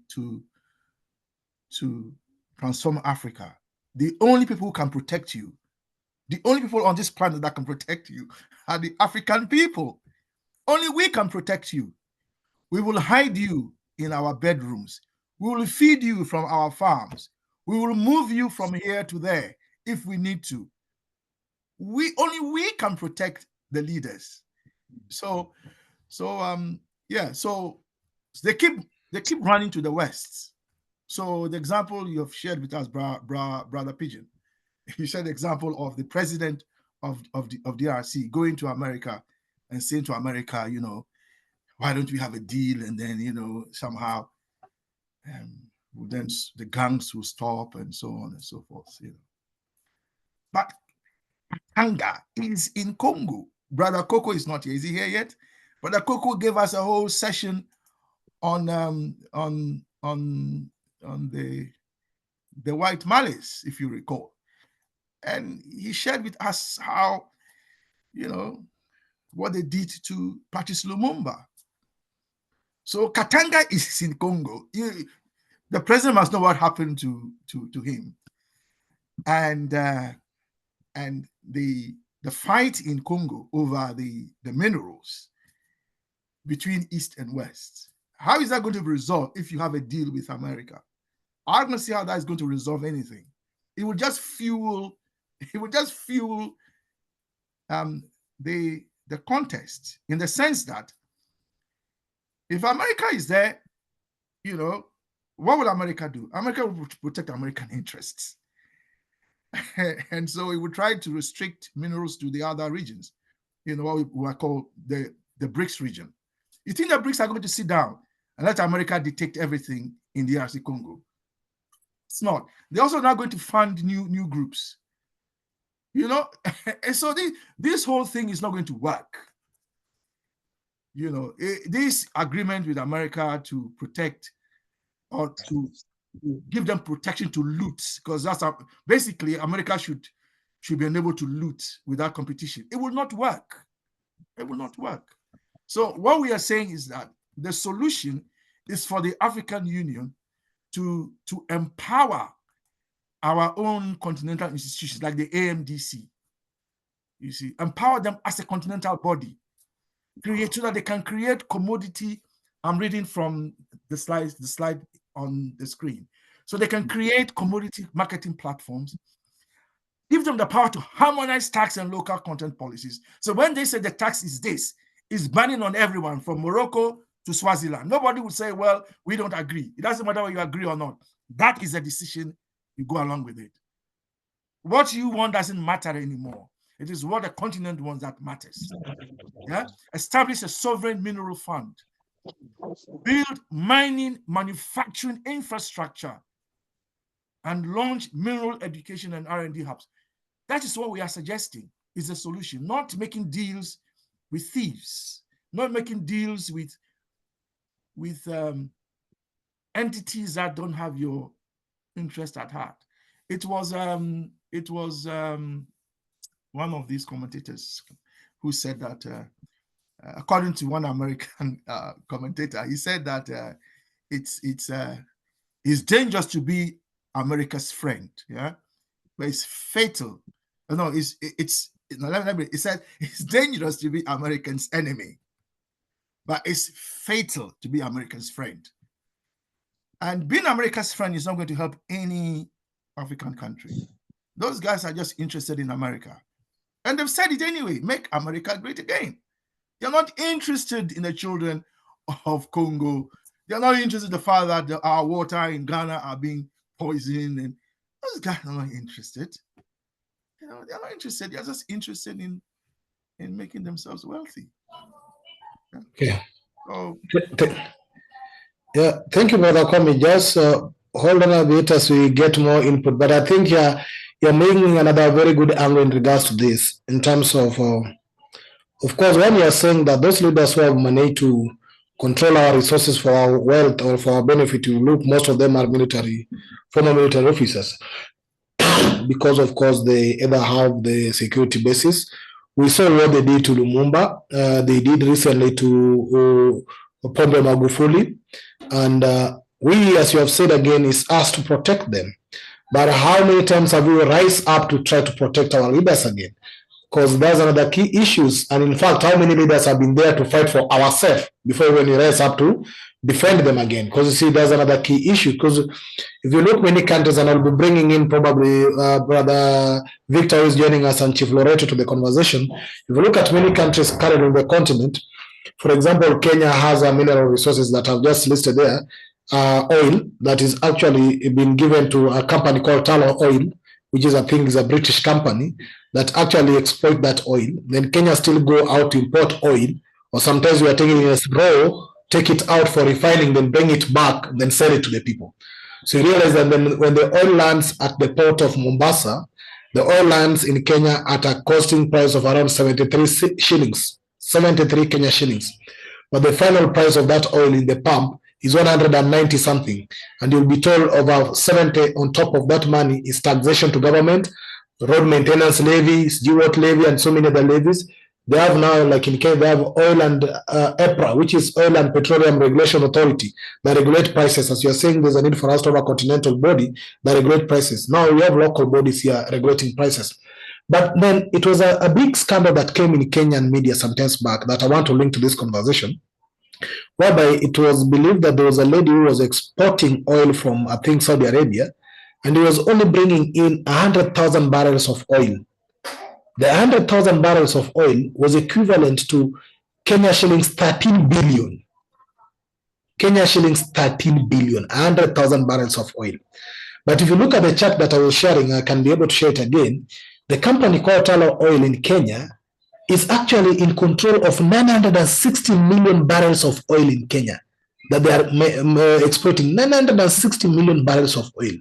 transform Africa, the only people who can protect you, the only people on this planet that can protect you are the African people. Only we can protect you. We will hide you in our bedrooms. We will feed you from our farms. We will move you from here to there if we need to. Only we can protect the leaders. So they keep running to the West. So the example you have shared with us, Brother Pigeon, you shared the example of the president of DRC going to America and saying to America, you know, why don't we have a deal? And then, you know, somehow then the gangs will stop and so on and so forth, you know. But Katanga is in Congo. Brother Coco is not here. Is he here yet? Brother Coco gave us a whole session on the white malice, if you recall. And he shared with us how, you know, what they did to Patrice Lumumba. So Katanga is in Congo. The president must know what happened to him. And the fight in Congo over the minerals between East and West. How is that going to be resolved if you have a deal with America? I don't see how that is going to resolve anything. It will just fuel. It will just fuel the contest, in the sense that if America is there, you know, what will America do? America will protect American interests. And so it would try to restrict minerals to the other regions, you know, what we call the BRICS region. You think the BRICS are going to sit down and let America dictate everything in the DRC Congo? It's not. They're also not going to fund new groups, you know. And so this whole thing is not going to work. You know, this agreement with America to protect or to give them protection to loot, because that's basically America should be unable to loot without competition. It will not work. It will not work. So what we are saying is that the solution is for the African Union to empower our own continental institutions like the AMDC. You see, empower them as a continental body, create so that they can create commodity. I'm reading from the slide on the screen. So they can create commodity marketing platforms, give them the power to harmonize tax and local content policies. So when they say the tax is this, it's banning on everyone from Morocco to Swaziland. Nobody will say, well, we don't agree. It doesn't matter whether you agree or not. That is a decision, you go along with it. What you want doesn't matter anymore. It is what the continent wants that matters. Yeah? Establish a sovereign mineral fund. Build mining, manufacturing infrastructure, and launch mineral education and R&D hubs. That is what we are suggesting is a solution, not making deals with thieves, not making deals with entities that don't have your interest at heart. It was one of these commentators who said that, according to one American commentator, he said that it's dangerous to be America's friend, yeah, but it's fatal. No, it said it's dangerous to be Americans' enemy, but it's fatal to be America's friend. And being America's friend is not going to help any African country. Those guys are just interested in America. And they've said it anyway, make America great again. They're not interested in the children of Congo. They're not interested in the fact that our water in Ghana are being poisoned. And those guys are not interested. You know, they're not interested. They're just interested in making themselves wealthy. Okay. So, yeah, thank you, Brother Kwame. Just hold on a bit as we get more input. But I think you're making another very good angle in regards to this, in terms of course, when you are saying that those leaders who have money to control our resources for our wealth or for our benefit, you look, most of them are former military officers, because of course they either have the security bases. We saw what they did to Lumumba. They did recently to Pombe Magufuli. And we, as you have said again, is us to protect them. But how many times have we rise up to try to protect our leaders again? Because there's another key issues. And in fact, how many leaders have been there to fight for ourselves before when we rise up to defend them again? Because you see, there's another key issue. Because if you look many countries, and I'll be bringing in probably Brother Victor, who is joining us, and Chief Loreto to the conversation. If you look at many countries currently on the continent, for example, Kenya has mineral resources that I've just listed there. oil that is actually been given to a company called Tullow Oil, which is, I think, is a British company that actually exploit that oil. Then Kenya still go out to import oil, or sometimes we are taking it as raw, take it out for refining, then bring it back, then sell it to the people. So you realize that when the oil lands at the port of Mombasa, the oil lands in Kenya at a costing price of around 73 shillings, 73 Kenya shillings. But the final price of that oil in the pump is 190 something. And you'll be told over 70 on top of that money is taxation to government, road maintenance levies, GWAT levy, and so many other levies. They have now, like in Kenya, they have oil and EPRA, which is Oil and Petroleum Regulation Authority, that regulate prices. As you're saying, there's a need for us to have a continental body that regulate prices. Now we have local bodies here regulating prices. But then it was a big scandal that came in Kenyan media some times back that I want to link to this conversation, whereby it was believed that there was a lady who was exporting oil from, I think, Saudi Arabia, and he was only bringing in 100,000 barrels of oil. The 100,000 barrels of oil was equivalent to Kenya shillings 13 billion. Kenya shillings 13 billion, 100,000 barrels of oil. But if you look at the chart that I was sharing, I can be able to share it again. The company called Tullow Oil in Kenya is actually in control of 960 million barrels of oil in Kenya that they are exporting. 960 million barrels of oil.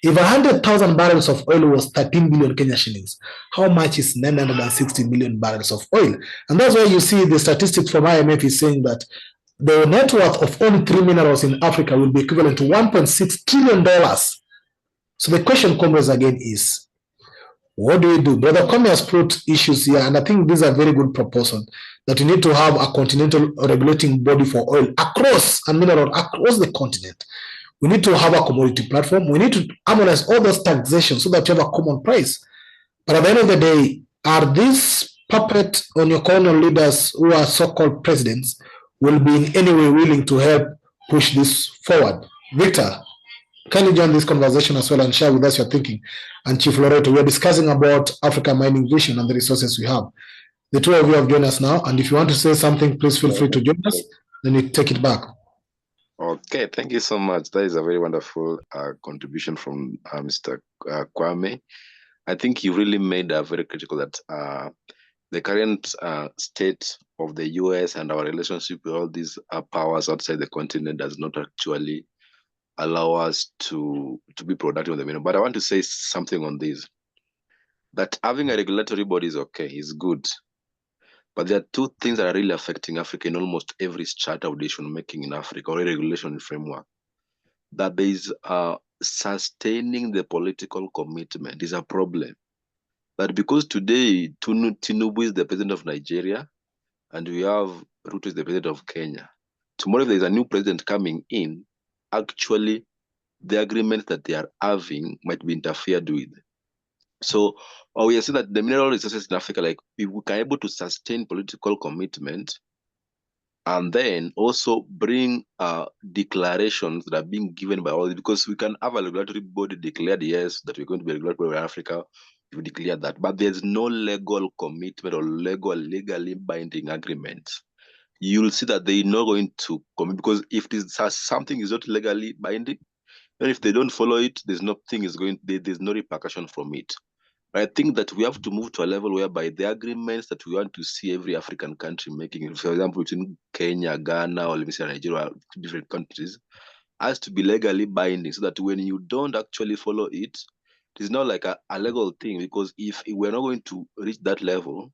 If 100,000 barrels of oil was 13 billion Kenya shillings, how much is 960 million barrels of oil? And that's why you see the statistics from IMF is saying that the net worth of only 3 minerals in Africa will be equivalent to $1.6 trillion. So the question comes again is, what do we do? Brother Kwame has put issues here, and I think these are very good proposals, that we need to have a continental regulating body for oil across and mineral across the continent. We need to have a commodity platform. We need to harmonize all those taxations so that you have a common price. But at the end of the day, are these puppet on your colonial leaders who are so-called presidents will be in any way willing to help push this forward? Victor, can you join this conversation as well and share with us your thinking? And Chief Loreto, we are discussing about Africa mining vision and the resources we have. The two of you have joined us now, and if you want to say something, please feel free to join us. Then we take it back. Okay, thank you so much. That is a very wonderful contribution from Mr. Kwame. I think he really made a very critical that the current state of the US and our relationship with all these powers outside the continent does not actually allow us to be productive on the minimum. But I want to say something on this, that having a regulatory body is okay, is good. But there are two things that are really affecting Africa in almost every strata of decision making in Africa, or regulation framework. That there is sustaining the political commitment is a problem. That because today Tinubu is the president of Nigeria, and we have Ruto is the president of Kenya. Tomorrow, if there is a new president coming in, actually the agreements that they are having might be interfered with. So we are seeing that the mineral resources in Africa, like if we can able to sustain political commitment and then also bring declarations that are being given by all, because we can have a regulatory body declared, yes, that we're going to be a regulatory body in Africa, we declare that, but there's no legal commitment or legally binding agreement. You'll see that they're not going to commit, because if something is not legally binding, and if they don't follow it, there's no repercussion from it. I think that we have to move to a level whereby the agreements that we want to see every African country making, for example, between Kenya, Ghana, or let me say Nigeria, different countries, has to be legally binding, so that when you don't actually follow it, it is not like a legal thing. Because if we're not going to reach that level,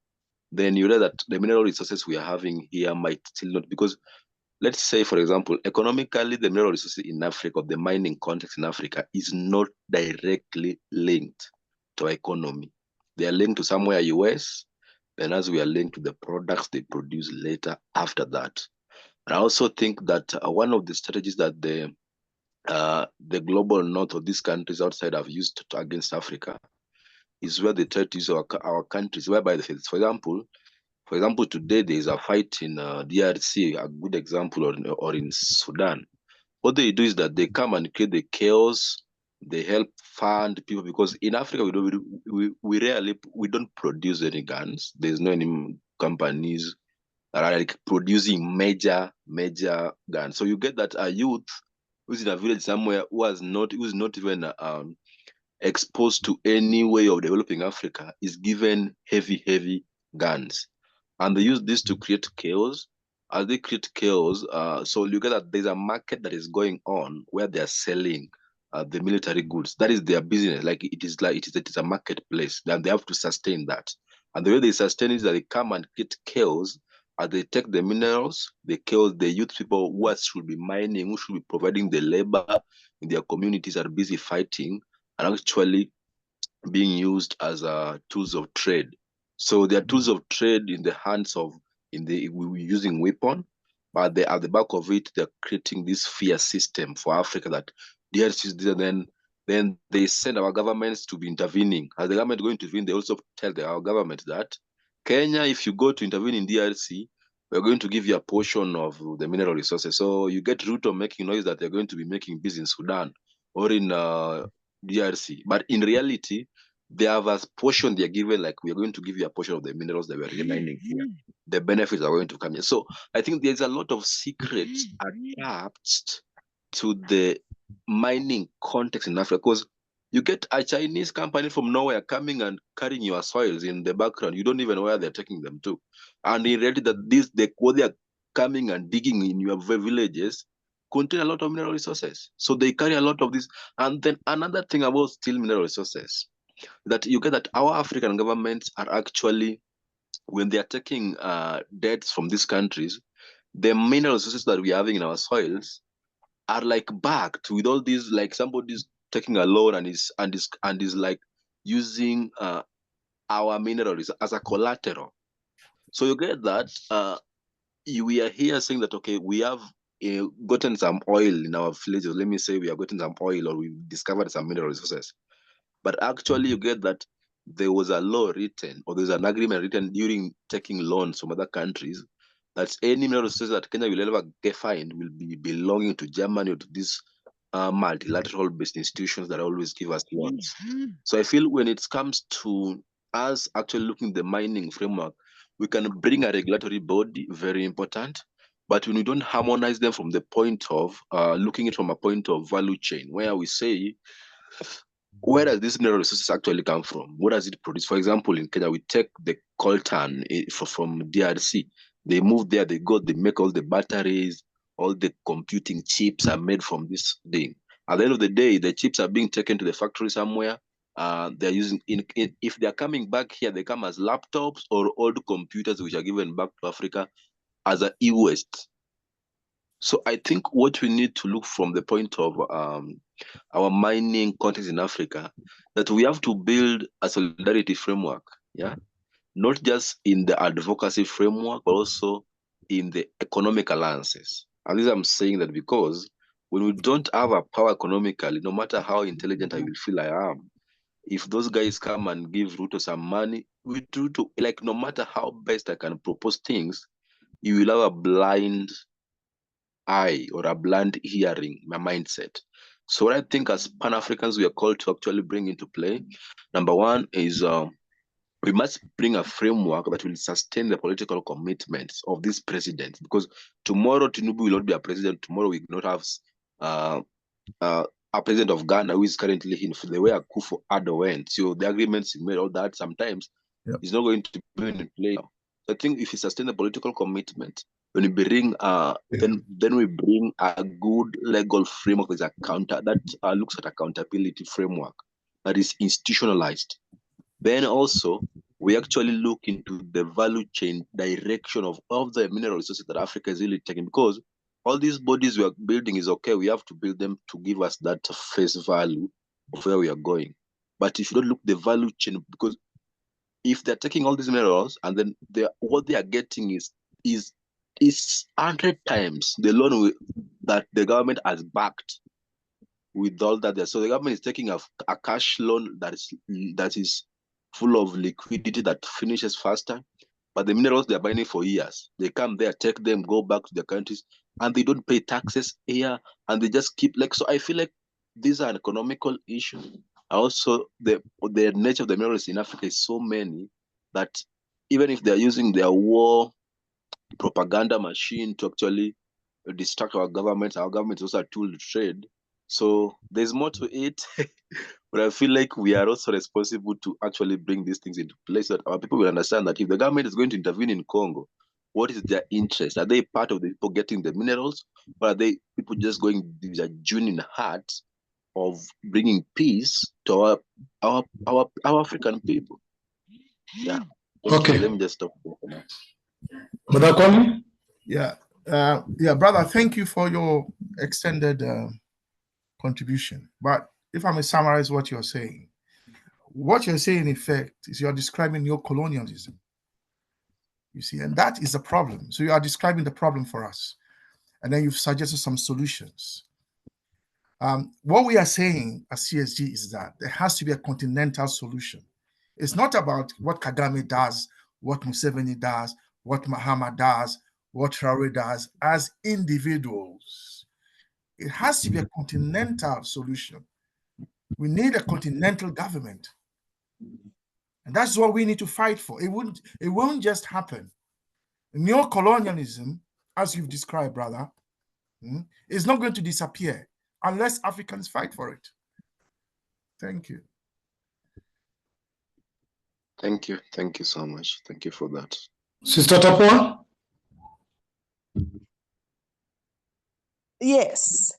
then you know that the mineral resources we are having here might still not, because let's say, for example, economically, the mineral resources in Africa, the mining context in Africa, is not directly linked to economy. They are linked to somewhere US, and as we are linked to the products they produce later after that. And I also think that one of the strategies that the global north or these countries outside have used against Africa is where they try to use our countries, whereby, for example, today there is a fight in DRC, a good example, or in Sudan. What they do is that they come and create the chaos. They help fund people, because in Africa we don't produce any guns. There's no any companies that are like producing major guns. So you get that a youth who's in a village somewhere who's not even exposed to any way of developing Africa is given heavy guns, and they use this to create chaos. As they create chaos, so you get that there's a market that is going on where they are selling the military goods. That is their business. Like it is a marketplace, and they have to sustain that. And the way they sustain is that they come and create chaos. As they take the minerals, the youth people who should be mining, who should be providing the labor in their communities are busy fighting and actually being used as tools of trade. So they are tools of trade in the hands of using weapon, but they at the back of it they're creating this fear system for Africa that then they send our governments to be intervening. As the government going to intervene, they also tell our government that Kenya, if you go to intervene in DRC, we're going to give you a portion of the mineral resources. So you get Ruto making noise that they're going to be making business in Sudan or in DRC. But in reality, they have a portion they're given, like we are going to give you a portion of the minerals that we're mining here. The benefits are going to come here. So I think there's a lot of secrets attached to the mining context in Africa, because you get a Chinese company from nowhere coming and carrying your soils in the background. You don't even know where they're taking them to. And in reality, what they are coming and digging in your villages contain a lot of mineral resources. So they carry a lot of this. And then another thing about still mineral resources, that you get that our African governments are actually, when they are taking debts from these countries, the mineral resources that we are having in our soils are like backed with all these, like somebody's taking a loan and is like using our minerals as a collateral. So you get that we are here saying that, okay, we have gotten some oil in our villages. Let me say we have gotten some oil, or we've discovered some mineral resources. But actually you get that there was a law written, or there's an agreement written during taking loans from other countries, that any mineral resources that Kenya will ever find will be belonging to Germany or to these multilateral-based institutions that always give us loans. So I feel when it comes to us actually looking at the mining framework, we can bring a regulatory body, very important, but when we don't harmonize them from the point of looking at it from a point of value chain, where we say, where does this mineral resources actually come from? What does it produce? For example, in Kenya, we take the coltan from DRC. They move there, they make all the batteries, all the computing chips are made from this thing. At the end of the day, the chips are being taken to the factory somewhere. They're using, if they're coming back here, they come as laptops or old computers which are given back to Africa as an e-waste. So I think what we need to look from the point of our mining context in Africa, that we have to build a solidarity framework, yeah, not just in the advocacy framework, but also in the economic alliances. And this I'm saying that because when we don't have a power economically, no matter how intelligent I will feel I am, if those guys come and give Ruto some money, we do to, like, no matter how best I can propose things, you will have a blind eye or a blind hearing, my mindset. So what I think as Pan-Africans we are called to actually bring into play, number one is we must bring a framework that will sustain the political commitments of this president, because tomorrow Tinubu will not be a president. Tomorrow we will not have a president of Ghana who is currently in the way Akufo-Addo went. So the agreements he made, all that, sometimes is not going to be in play. So I think if you sustain the political commitment, when we bring then we bring a good legal framework that looks at accountability framework that is institutionalized. Then also we actually look into the value chain direction of the mineral resources that Africa is really taking, because all these bodies we are building is okay. We have to build them to give us that face value of where we are going. But if you don't look the value chain, because if they're taking all these minerals and then what they are getting is 100 times the loan that the government has backed with all that. So the government is taking a cash loan that is full of liquidity that finishes faster, but the minerals they're buying for years. They come there, take them, go back to their countries, and they don't pay taxes here, and they just keep so I feel like these are an economical issue. Also, the nature of the minerals in Africa is so many that even if they're using their war propaganda machine to actually distract our government. Our government is also a tool to trade. So there's more to it. But I feel like we are also responsible to actually bring these things into place so that our people will understand that if the government is going to intervene in Congo, what is their interest? Are they part of the people getting the minerals, or are they people just going with their genuine heart of bringing peace to our African people? Yeah. Okay. Let me just stop there for now. Brother Kwame? Yeah, brother, thank you for your extended contribution. But if I may summarize what you're saying, in effect, is you're describing neocolonialism. You see, and that is the problem. So you are describing the problem for us, and then you've suggested some solutions. What we are saying as CSG is that there has to be a continental solution. It's not about what Kagame does, what Museveni does, what Mahama does, what Traore does as individuals. It has to be a continental solution. We need a continental government. And that's what we need to fight for. It won't just happen. Neocolonialism, as you've described, brother, is not going to disappear unless Africans fight for it. Thank you. Thank you. Thank you so much. Thank you for that. Sister Tapua? Yes.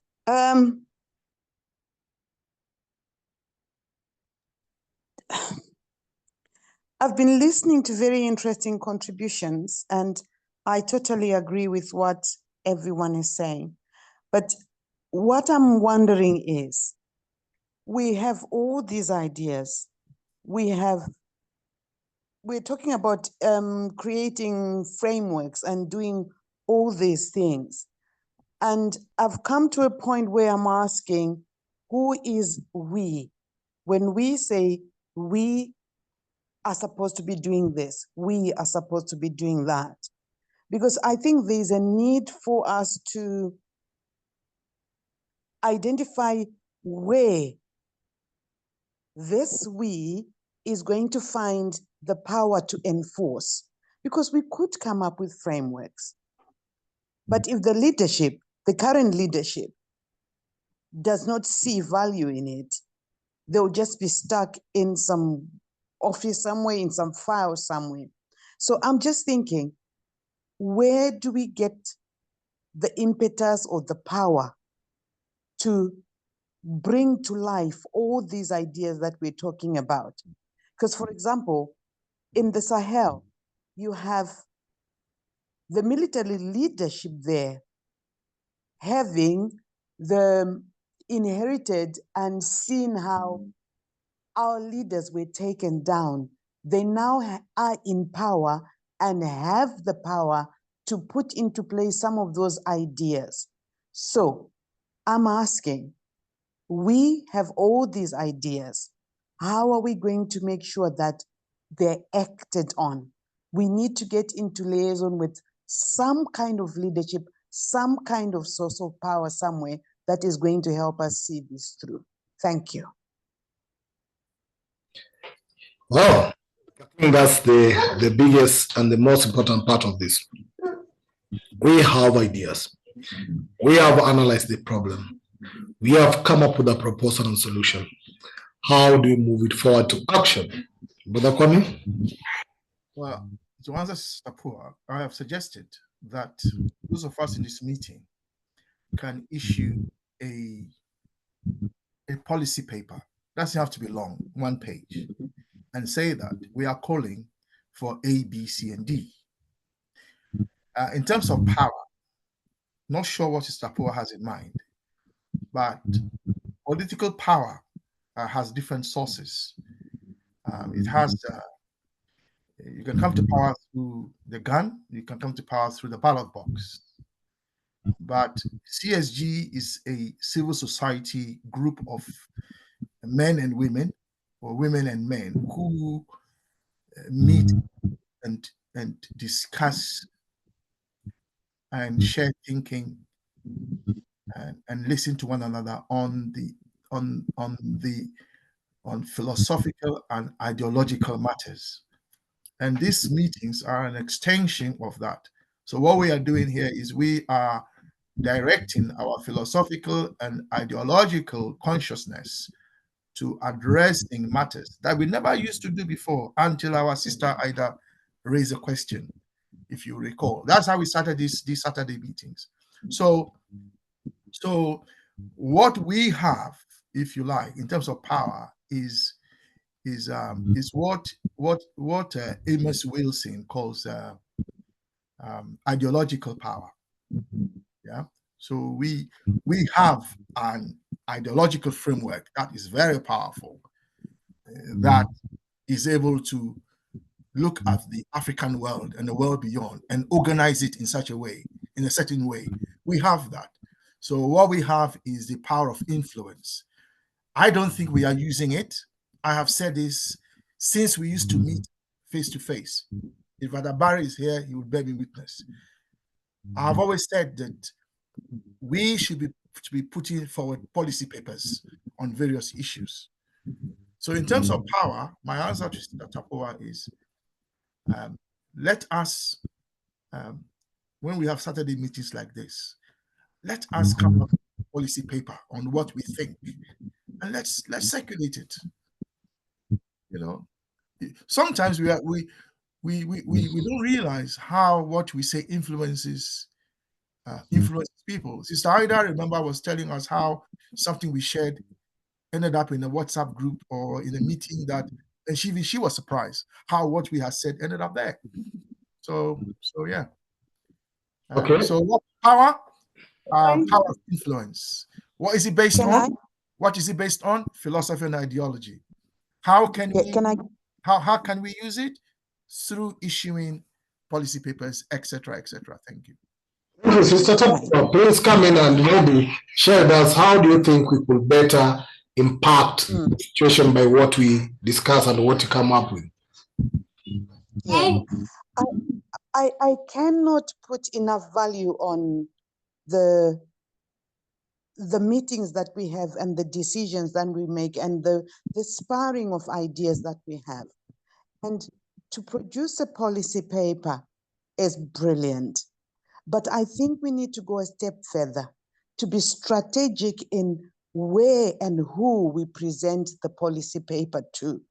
I've been listening to very interesting contributions, and I totally agree with what everyone is saying. But what I'm wondering is, we have all these ideas. We're talking about creating frameworks and doing all these things. And I've come to a point where I'm asking, who is we? When we say we are supposed to be doing this, we are supposed to be doing that. Because I think there's a need for us to identify where this we is going to find the power to enforce. Because we could come up with frameworks. But if the leadership, the current leadership, does not see value in it, they'll just be stuck in some office somewhere, in some file somewhere. So I'm just thinking, where do we get the impetus or the power to bring to life all these ideas that we're talking about? Because, for example, in the Sahel, you have the military leadership there having the inherited and seen how our leaders were taken down. They now are in power and have the power to put into place some of those ideas. So I'm asking, we have all these ideas. How are we going to make sure that they're acted on? We need to get into liaison with some kind of leadership, some kind of source of power somewhere that is going to help us see this through. Thank you. Well, I think that's the biggest and the most important part of this. We have ideas. We have analyzed the problem. We have come up with a proposal and solution. How do we move it forward to action? Brother Kwame? Well, to answer Sapua, I have suggested that those of us in this meeting can issue a policy paper. Doesn't have to be long, 1 page, and say that we are calling for A, B, C, and D. In terms of power, not sure what Sapua has in mind, but political power has different sources. It has, you can come to power through the gun, you can come to power through the ballot box. But CSG is a civil society group of men and women, or women and men, who meet and discuss and share thinking and listen to one another on philosophical and ideological matters. And these meetings are an extension of that. So what we are doing here is we are directing our philosophical and ideological consciousness to addressing matters that we never used to do before until our sister Ida raised a question, if you recall. That's how we started these Saturday meetings. So what we have, if you like, in terms of power is what Amos Wilson calls ideological power. Yeah. So we have an ideological framework that is very powerful, that is able to look at the African world and the world beyond and organize it in such a way, in a certain way. We have that. So what we have is the power of influence. I don't think we are using it. I have said this since we used to meet face to face. If Brother Barry is here, he would bear me witness. I've always said that we should be putting forward policy papers on various issues. So in terms of power, my answer to Mr. Tapoa is, let us, when we have Saturday meetings like this, let us come up with a policy paper on what we think, and let's circulate it. You know, sometimes we don't realize how what we say influences people. Sister Ida, I remember, was telling us how something we shared ended up in a WhatsApp group or in a meeting that, and she was surprised how what we had said ended up there. So yeah. Okay. So what power? Power of influence. What is it based on? What is it based on? Philosophy and ideology. How can we? How can we use it? Through issuing policy papers, etc., etc. Thank you. Thank you, Sister Tapoa. Please come in and maybe share with us, how do you think we could better impact the situation by what we discuss and what you come up with? Yeah. I cannot put enough value on the meetings that we have and the decisions that we make and the sparring of ideas that we have. And to produce a policy paper is brilliant. But I think we need to go a step further, to be strategic in where and who we present the policy paper to,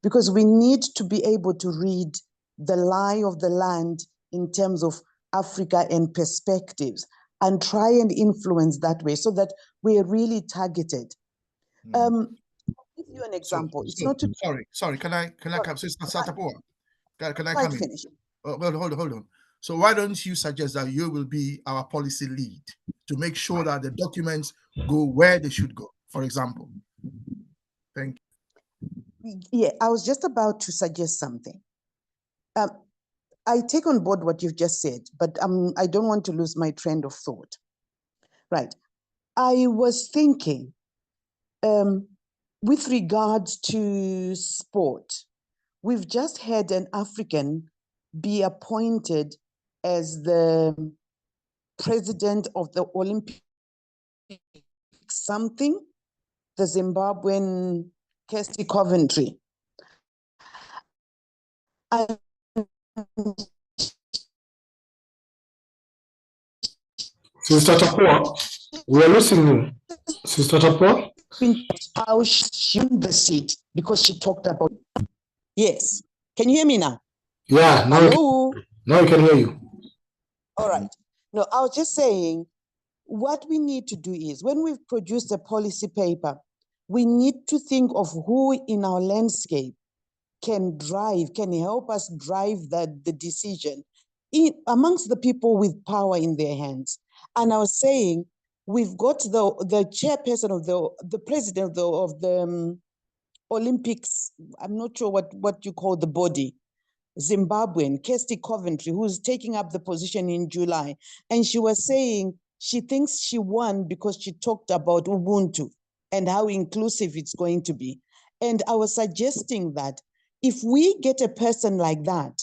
because we need to be able to read the lie of the land in terms of Africa and perspectives and try and influence that way so that we're really targeted. I'll give you an example. It's not to... Sorry. Can I come? Sister Tapoa, can I Quite come in? finish. Well, hold on. So why don't you suggest that you will be our policy lead to make sure that the documents go where they should go, for example? Thank you. Yeah, I was just about to suggest something. I take on board what you've just said, but I don't want to lose my trend of thought. Right. I was thinking with regards to sport, we've just had an African be appointed as the president of the Olympic something, the Zimbabwean Kirsty Coventry. Sister Tapoa, we are losing you. Sister Tapoa? How she won the seat because she talked about. Yes. Can you hear me now? Yeah, Hello? Now I can hear you. All right. No, I was just saying, what we need to do is, when we've produced a policy paper, we need to think of who in our landscape can help us drive the decision amongst the people with power in their hands. And I was saying, we've got the chairperson of the president of the Olympics, I'm not sure what you call the body, Zimbabwean, Kirsty Coventry, who's taking up the position in July. And she was saying she thinks she won because she talked about Ubuntu and how inclusive it's going to be. And I was suggesting that if we get a person like that,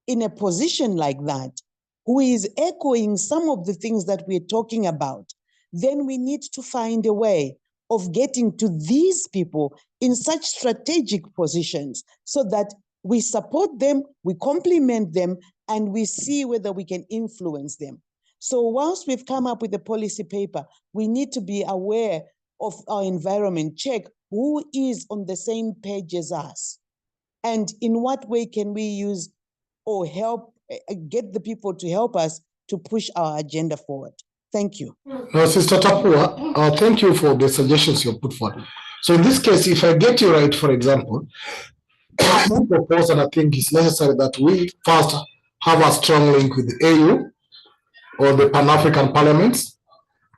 in a position like that, who is echoing some of the things that we're talking about, then we need to find a way of getting to these people in such strategic positions so that we support them, we complement them, and we see whether we can influence them. So whilst we've come up with a policy paper, we need to be aware of our environment, check who is on the same page as us, and in what way can we use or help get the people to help us to push our agenda forward. Thank you. No, Sister Tapua, thank you for the suggestions you put forward. So in this case, if I get you right, for example, I propose, and I think it's necessary that we first have a strong link with the AU or the Pan-African parliaments,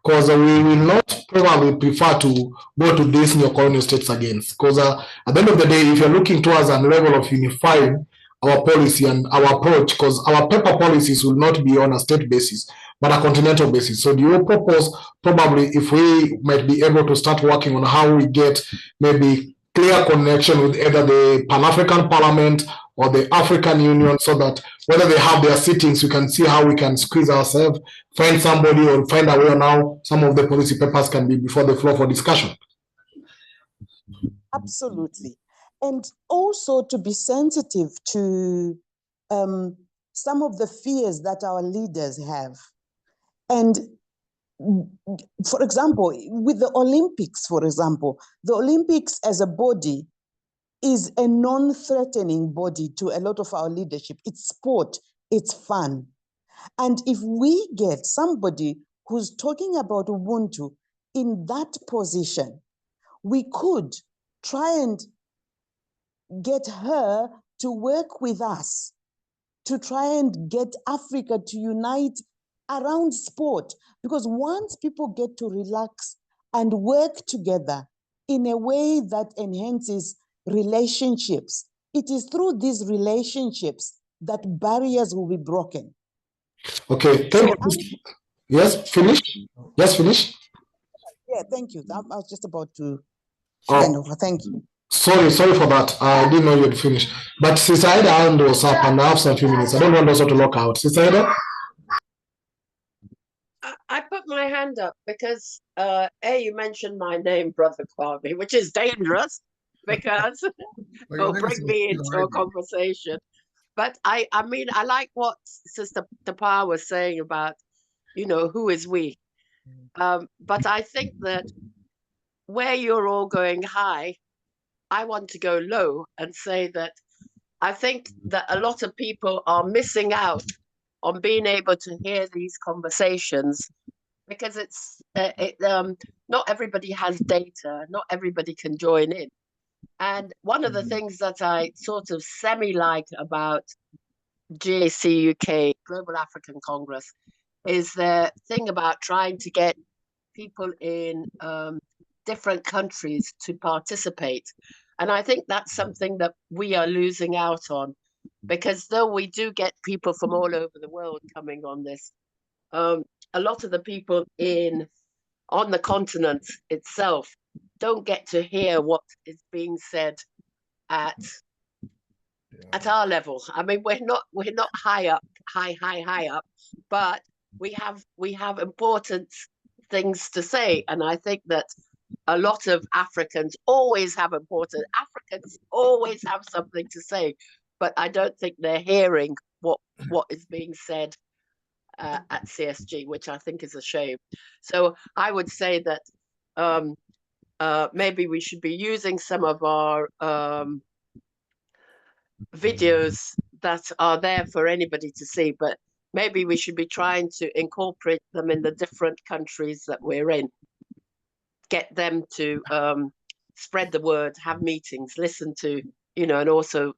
because we will not probably prefer to go to these neo-colonial states again. Because at the end of the day, if you're looking towards a level of unifying our policy and our approach, because our paper policies will not be on a state basis, but a continental basis. So do you propose probably if we might be able to start working on how we get maybe clear connection with either the Pan-African Parliament or the African Union, so that whether they have their sittings, we can see how we can squeeze ourselves, find somebody or find a way on how some of the policy papers can be before the floor for discussion. Absolutely. And also to be sensitive to some of the fears that our leaders have. And for example, with the Olympics, for example, the Olympics as a body is a non-threatening body to a lot of our leadership. It's sport, it's fun. And if we get somebody who's talking about Ubuntu in that position, we could try and get her to work with us to try and get Africa to unite around sport. Because once people get to relax and work together in a way that enhances relationships, it is through these relationships that barriers will be broken. Okay, thank you. Yes, finish. Yes, finish. Yeah, thank you. I was just about to hand over. Thank you. Sorry for that. I didn't know you'd finished. But Sister Ida hand was up and I have some few minutes. I don't want also to lock out. Sister Ida? I put my hand up because you mentioned my name, Brother Kwame, which is dangerous because it'll bring me into a conversation. But I mean, I like what Sister Tapua was saying about, who is we. But I think that where you're all going high, I want to go low and say that I think that a lot of people are missing out on being able to hear these conversations because not everybody has data, not everybody can join in. And one of the things that I sort of semi-like about GAC UK, Global African Congress, is the thing about trying to get people in different countries to participate. And I think that's something that we are losing out on, because though we do get people from all over the world coming on this, a lot of the people on the continent itself don't get to hear what is being said at our level. I mean, we're not high up, high up, but we have important things to say. And I think that a lot of Africans always have something to say, but I don't think they're hearing what is being said at CSG, which I think is a shame. So I would say that maybe we should be using some of our videos that are there for anybody to see, but maybe we should be trying to incorporate them in the different countries that we're in. Get them to spread the word, have meetings, listen to, and also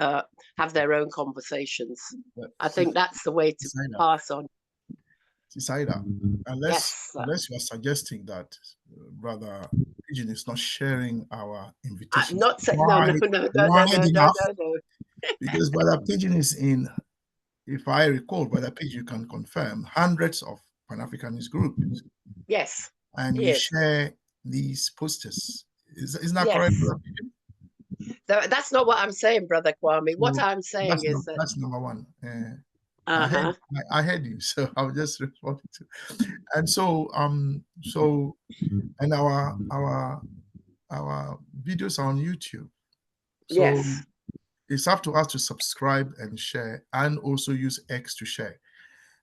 have their own conversations. I think that's the way to pass on. Sisaida, unless you are suggesting that Brother Pigeon is not sharing our invitation. No. Because Brother Pigeon is in, if I recall, Brother Pigeon, you can confirm, hundreds of Pan-Africanist groups. Yes. And you share these posters. Isn't that correct, Brother Pigeon? That's not what I'm saying, Brother Kwame. What I'm saying is that that's number one. I heard you, so I'll just respond to. And so and our videos are on YouTube. So it's up to us to subscribe and share, and also use X to share.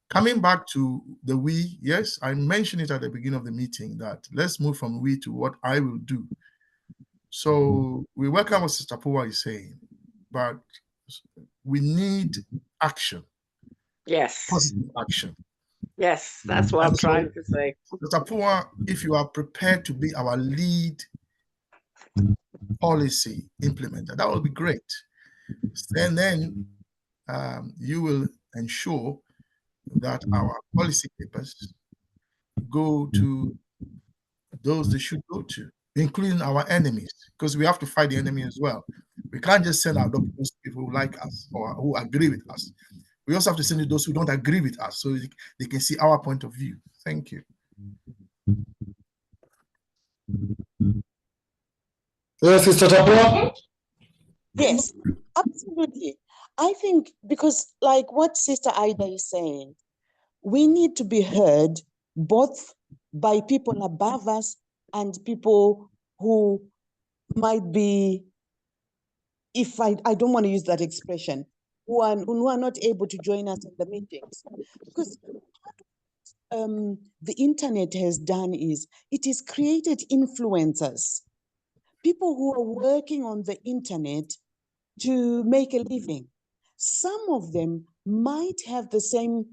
Coming back to the we, yes, I mentioned it at the beginning of the meeting that let's move from we to what I will do. So we welcome what Sister Pua is saying, but we need action. Yes. Positive action. Yes, that's what I'm trying to say. Sister Pua, if you are prepared to be our lead policy implementer, that will be great. And then you will ensure that our policy papers go to those they should go to, including our enemies, because we have to fight the enemy as well. We can't just send our documents to people who like us or who agree with us. We also have to send it to those who don't agree with us so they can see our point of view. Thank you. Yes, Sister Tapua? Yes, absolutely. I think because, like what Sister Ida is saying, we need to be heard both by people above us and people who might be, if I don't want to use that expression, who are not able to join us in the meetings. Because the internet has done is it has created influencers, people who are working on the internet to make a living. Some of them might have the same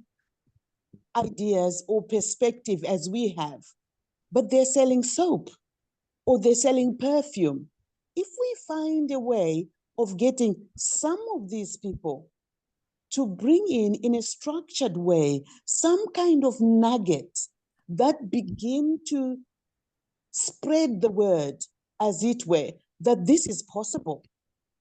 ideas or perspective as we have, but they're selling soap or they're selling perfume. If we find a way of getting some of these people to bring in a structured way, some kind of nuggets that begin to spread the word, as it were, that this is possible.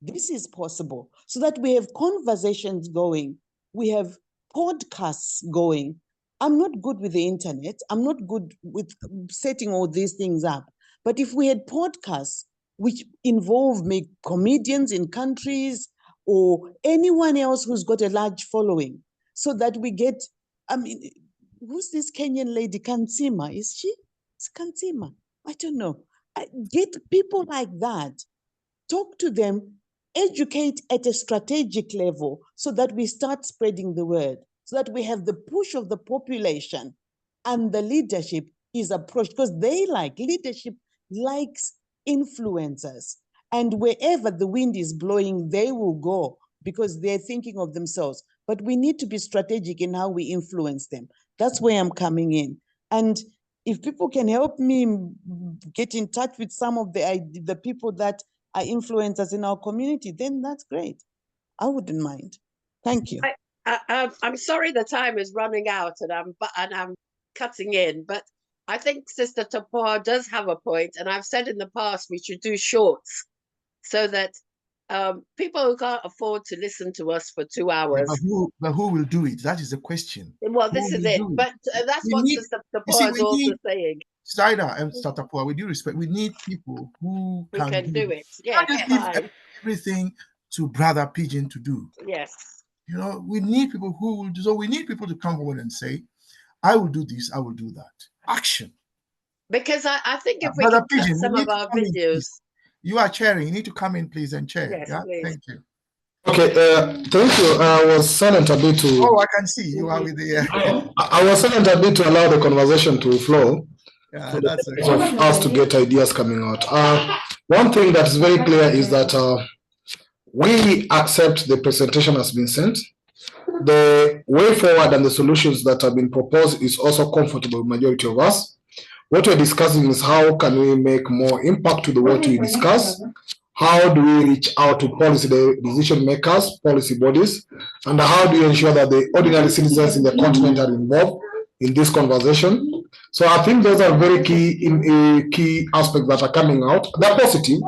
This is possible, so that we have conversations going, we have podcasts going. I'm not good with the internet. I'm not good with setting all these things up. But if we had podcasts which involve comedians in countries or anyone else who's got a large following, so that we get, I mean, who's this Kenyan lady, Kanzima? Is she? It's Kanzima. I don't know. Get people like that, talk to them, educate at a strategic level so that we start spreading the word, so that we have the push of the population and the leadership is approached, because leadership likes influencers. And wherever the wind is blowing, they will go because they're thinking of themselves. But we need to be strategic in how we influence them. That's where I'm coming in. And if people can help me get in touch with some of the people that are influencers in our community, then that's great. I wouldn't mind. Thank you. I'm sorry the time is running out and I'm cutting in, but I think Sister Tapua does have a point, and I've said in the past we should do shorts so that people who can't afford to listen to us for 2 hours. But who will do it? That is the question. Well, this is it. But that's what Sister Tapua is also saying. Saida and Sister Tapua, with due respect, we need people who can do it. Yeah, give everything to Brother Pigeon to do. Yes. You know, we need people who will do. So we need people to come forward and say, I will do this, I will do that. Action. Because I think if we can cut some of our videos. You are chairing. You need to come in, please, and chair. Yes, yeah? please. Thank you. Okay, thank you. I was silent a bit to... Oh, I can see you are with the... I was silent a bit to allow the conversation to flow. Yeah, that's okay. Of us to get ideas coming out. One thing that is very clear is that we accept the presentation has been sent. The way forward and the solutions that have been proposed is also comfortable with majority of us. What we're discussing is how can we make more impact to the what we discuss? How do we reach out to policy decision makers, policy bodies, and how do we ensure that the ordinary citizens in the continent are involved in this conversation? So I think those are very key aspects that are coming out. They're positive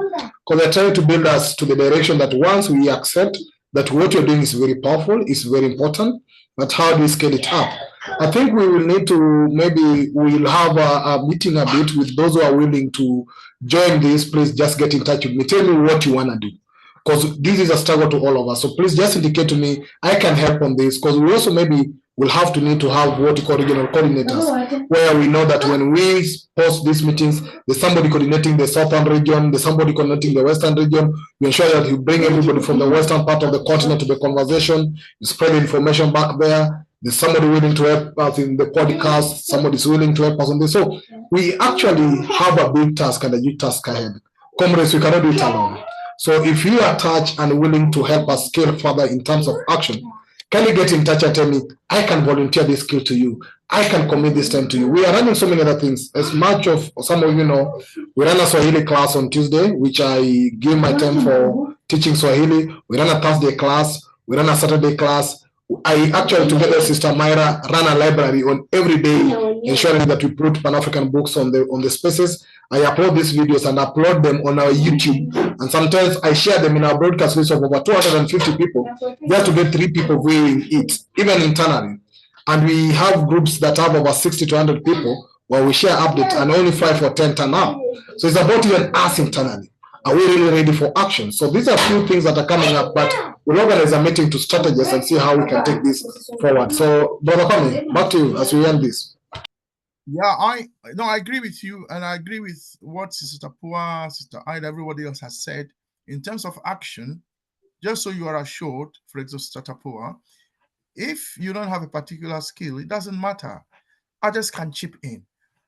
because they're trying to build us to the direction that once we accept that what you're doing is very powerful, is very important, but how do we scale it up? I think we will need to, maybe we'll have a meeting a bit with those who are willing to join this. Please just get in touch with me. Tell me what you want to do, because this is a struggle to all of us. So please just indicate to me, I can help on this, because we also maybe will have to need to have what you call regional coordinators, where we know that when we post these meetings, there's somebody coordinating the southern region, there's somebody coordinating the western region. We ensure that you bring everybody from the western part of the continent to the conversation, you spread information back there. There's somebody willing to help us in the podcast. Somebody's willing to help us on this. So we actually have a big task and a huge task ahead. Comrades, we cannot do it alone. So if you are touched and willing to help us scale further in terms of action, can you get in touch and tell me, I can volunteer this skill to you. I can commit this time to you. We are running so many other things. As much of some of you know, we run a Swahili class on Tuesday, which I give my time for teaching Swahili. We run a Thursday class. We run a Saturday class. I actually, together with Sister Myra, run a library on every day, ensuring that we put Pan-African books on the spaces. I upload these videos and upload them on our YouTube. And sometimes I share them in our broadcast list of over 250 people, just to get 3 people viewing it, even internally. And we have groups that have over 60 to 100 people where we share updates and only 5 or 10 turn up. So it's about even us internally. Are we really ready for action? So these are a few things that are coming up, but we'll organize a meeting to strategize and see how we can take this forward. So, Brother Kwame, back to you as we end this. Yeah, I agree with you, and I agree with what Sister Pua, Sister Ida, everybody else has said. In terms of action, just so you are assured, for example, Sister Pua, if you don't have a particular skill, it doesn't matter. Others can chip in.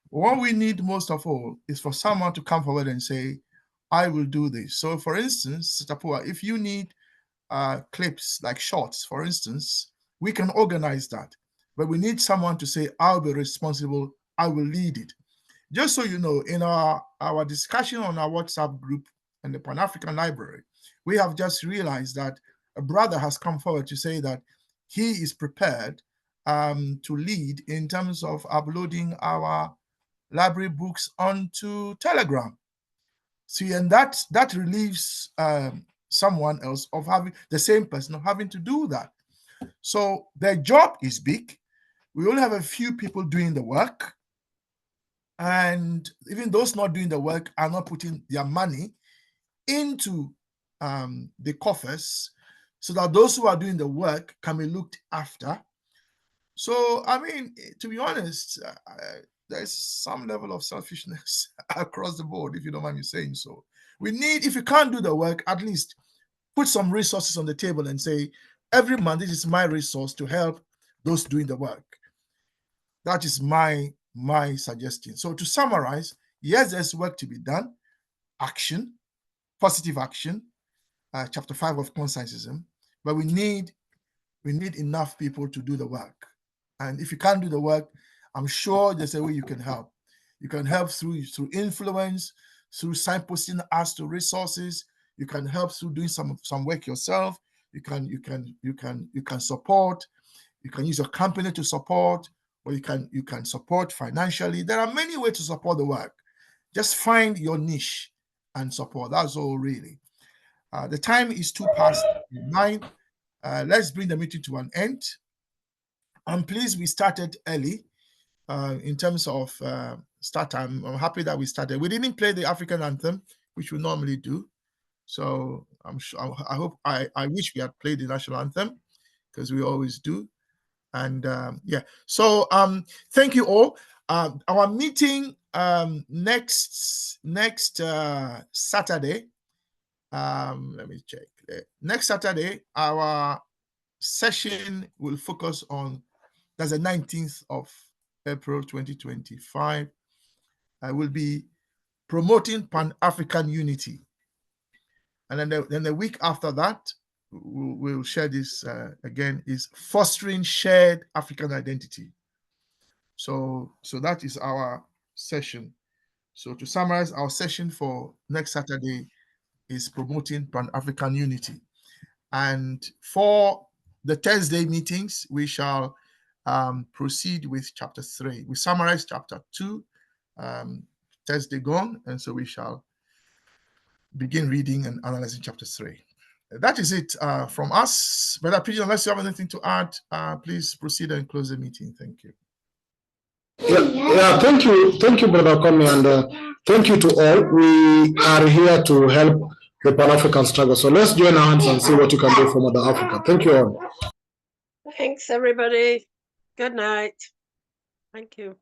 What we need most of all is for someone to come forward and say, I will do this. So, for instance, Sister Pua, if you need clips like shorts, for instance, we can organize that. But we need someone to say, I'll be responsible, I will lead it. Just so you know, in our discussion on our WhatsApp group and the Pan-African Library, we have just realized that a brother has come forward to say that he is prepared to lead in terms of uploading our library books onto Telegram. See, and that relieves someone else of having the same person of having to do that. So their job is big. We only have a few people doing the work. And even those not doing the work are not putting their money into the coffers so that those who are doing the work can be looked after. So, I mean, to be honest, there's some level of selfishness across the board, if you don't mind me saying so. We need, if you can't do the work, at least put some resources on the table and say, every month, this is my resource to help those doing the work. That is my suggestion. So to summarize, yes, there's work to be done. Action, positive action, chapter 5 of Conscientism, but we need enough people to do the work. And if you can't do the work, I'm sure there's a way you can help. You can help through influence, through signposting us to resources. You can help through doing some work yourself. You can support. You can use your company to support, or you can support financially. There are many ways to support the work. Just find your niche and support. That's all really. The time is 9:02. Let's bring the meeting to an end. I'm pleased we started early in terms of start time. I'm happy that we started. We didn't play the African anthem, which we normally do. So I'm sure, I wish we had played the national anthem, because we always do. And yeah, so thank you all. Our meeting next Saturday. Let me check. Next Saturday, our session will focus on, that's the 19th of April 2025. I will be promoting Pan-African unity. And then the week after that, we'll share this again, is fostering shared African identity. So that is our session. So to summarize, our session for next Saturday is promoting Pan-African unity. And for the Thursday meetings, we shall proceed with chapter 3. We summarize chapter 2, Thursday gone, and so we shall begin reading and analyzing chapter 3. That is it from us. Brother Pigeon, unless you have anything to add, please proceed and close the meeting. Thank you. Yeah, thank you, Brother Kwame, and thank you to all. We are here to help the Pan-African struggle. So let's join our hands and see what you can do for Mother Africa. Thank you all. Thanks, everybody. Good night. Thank you.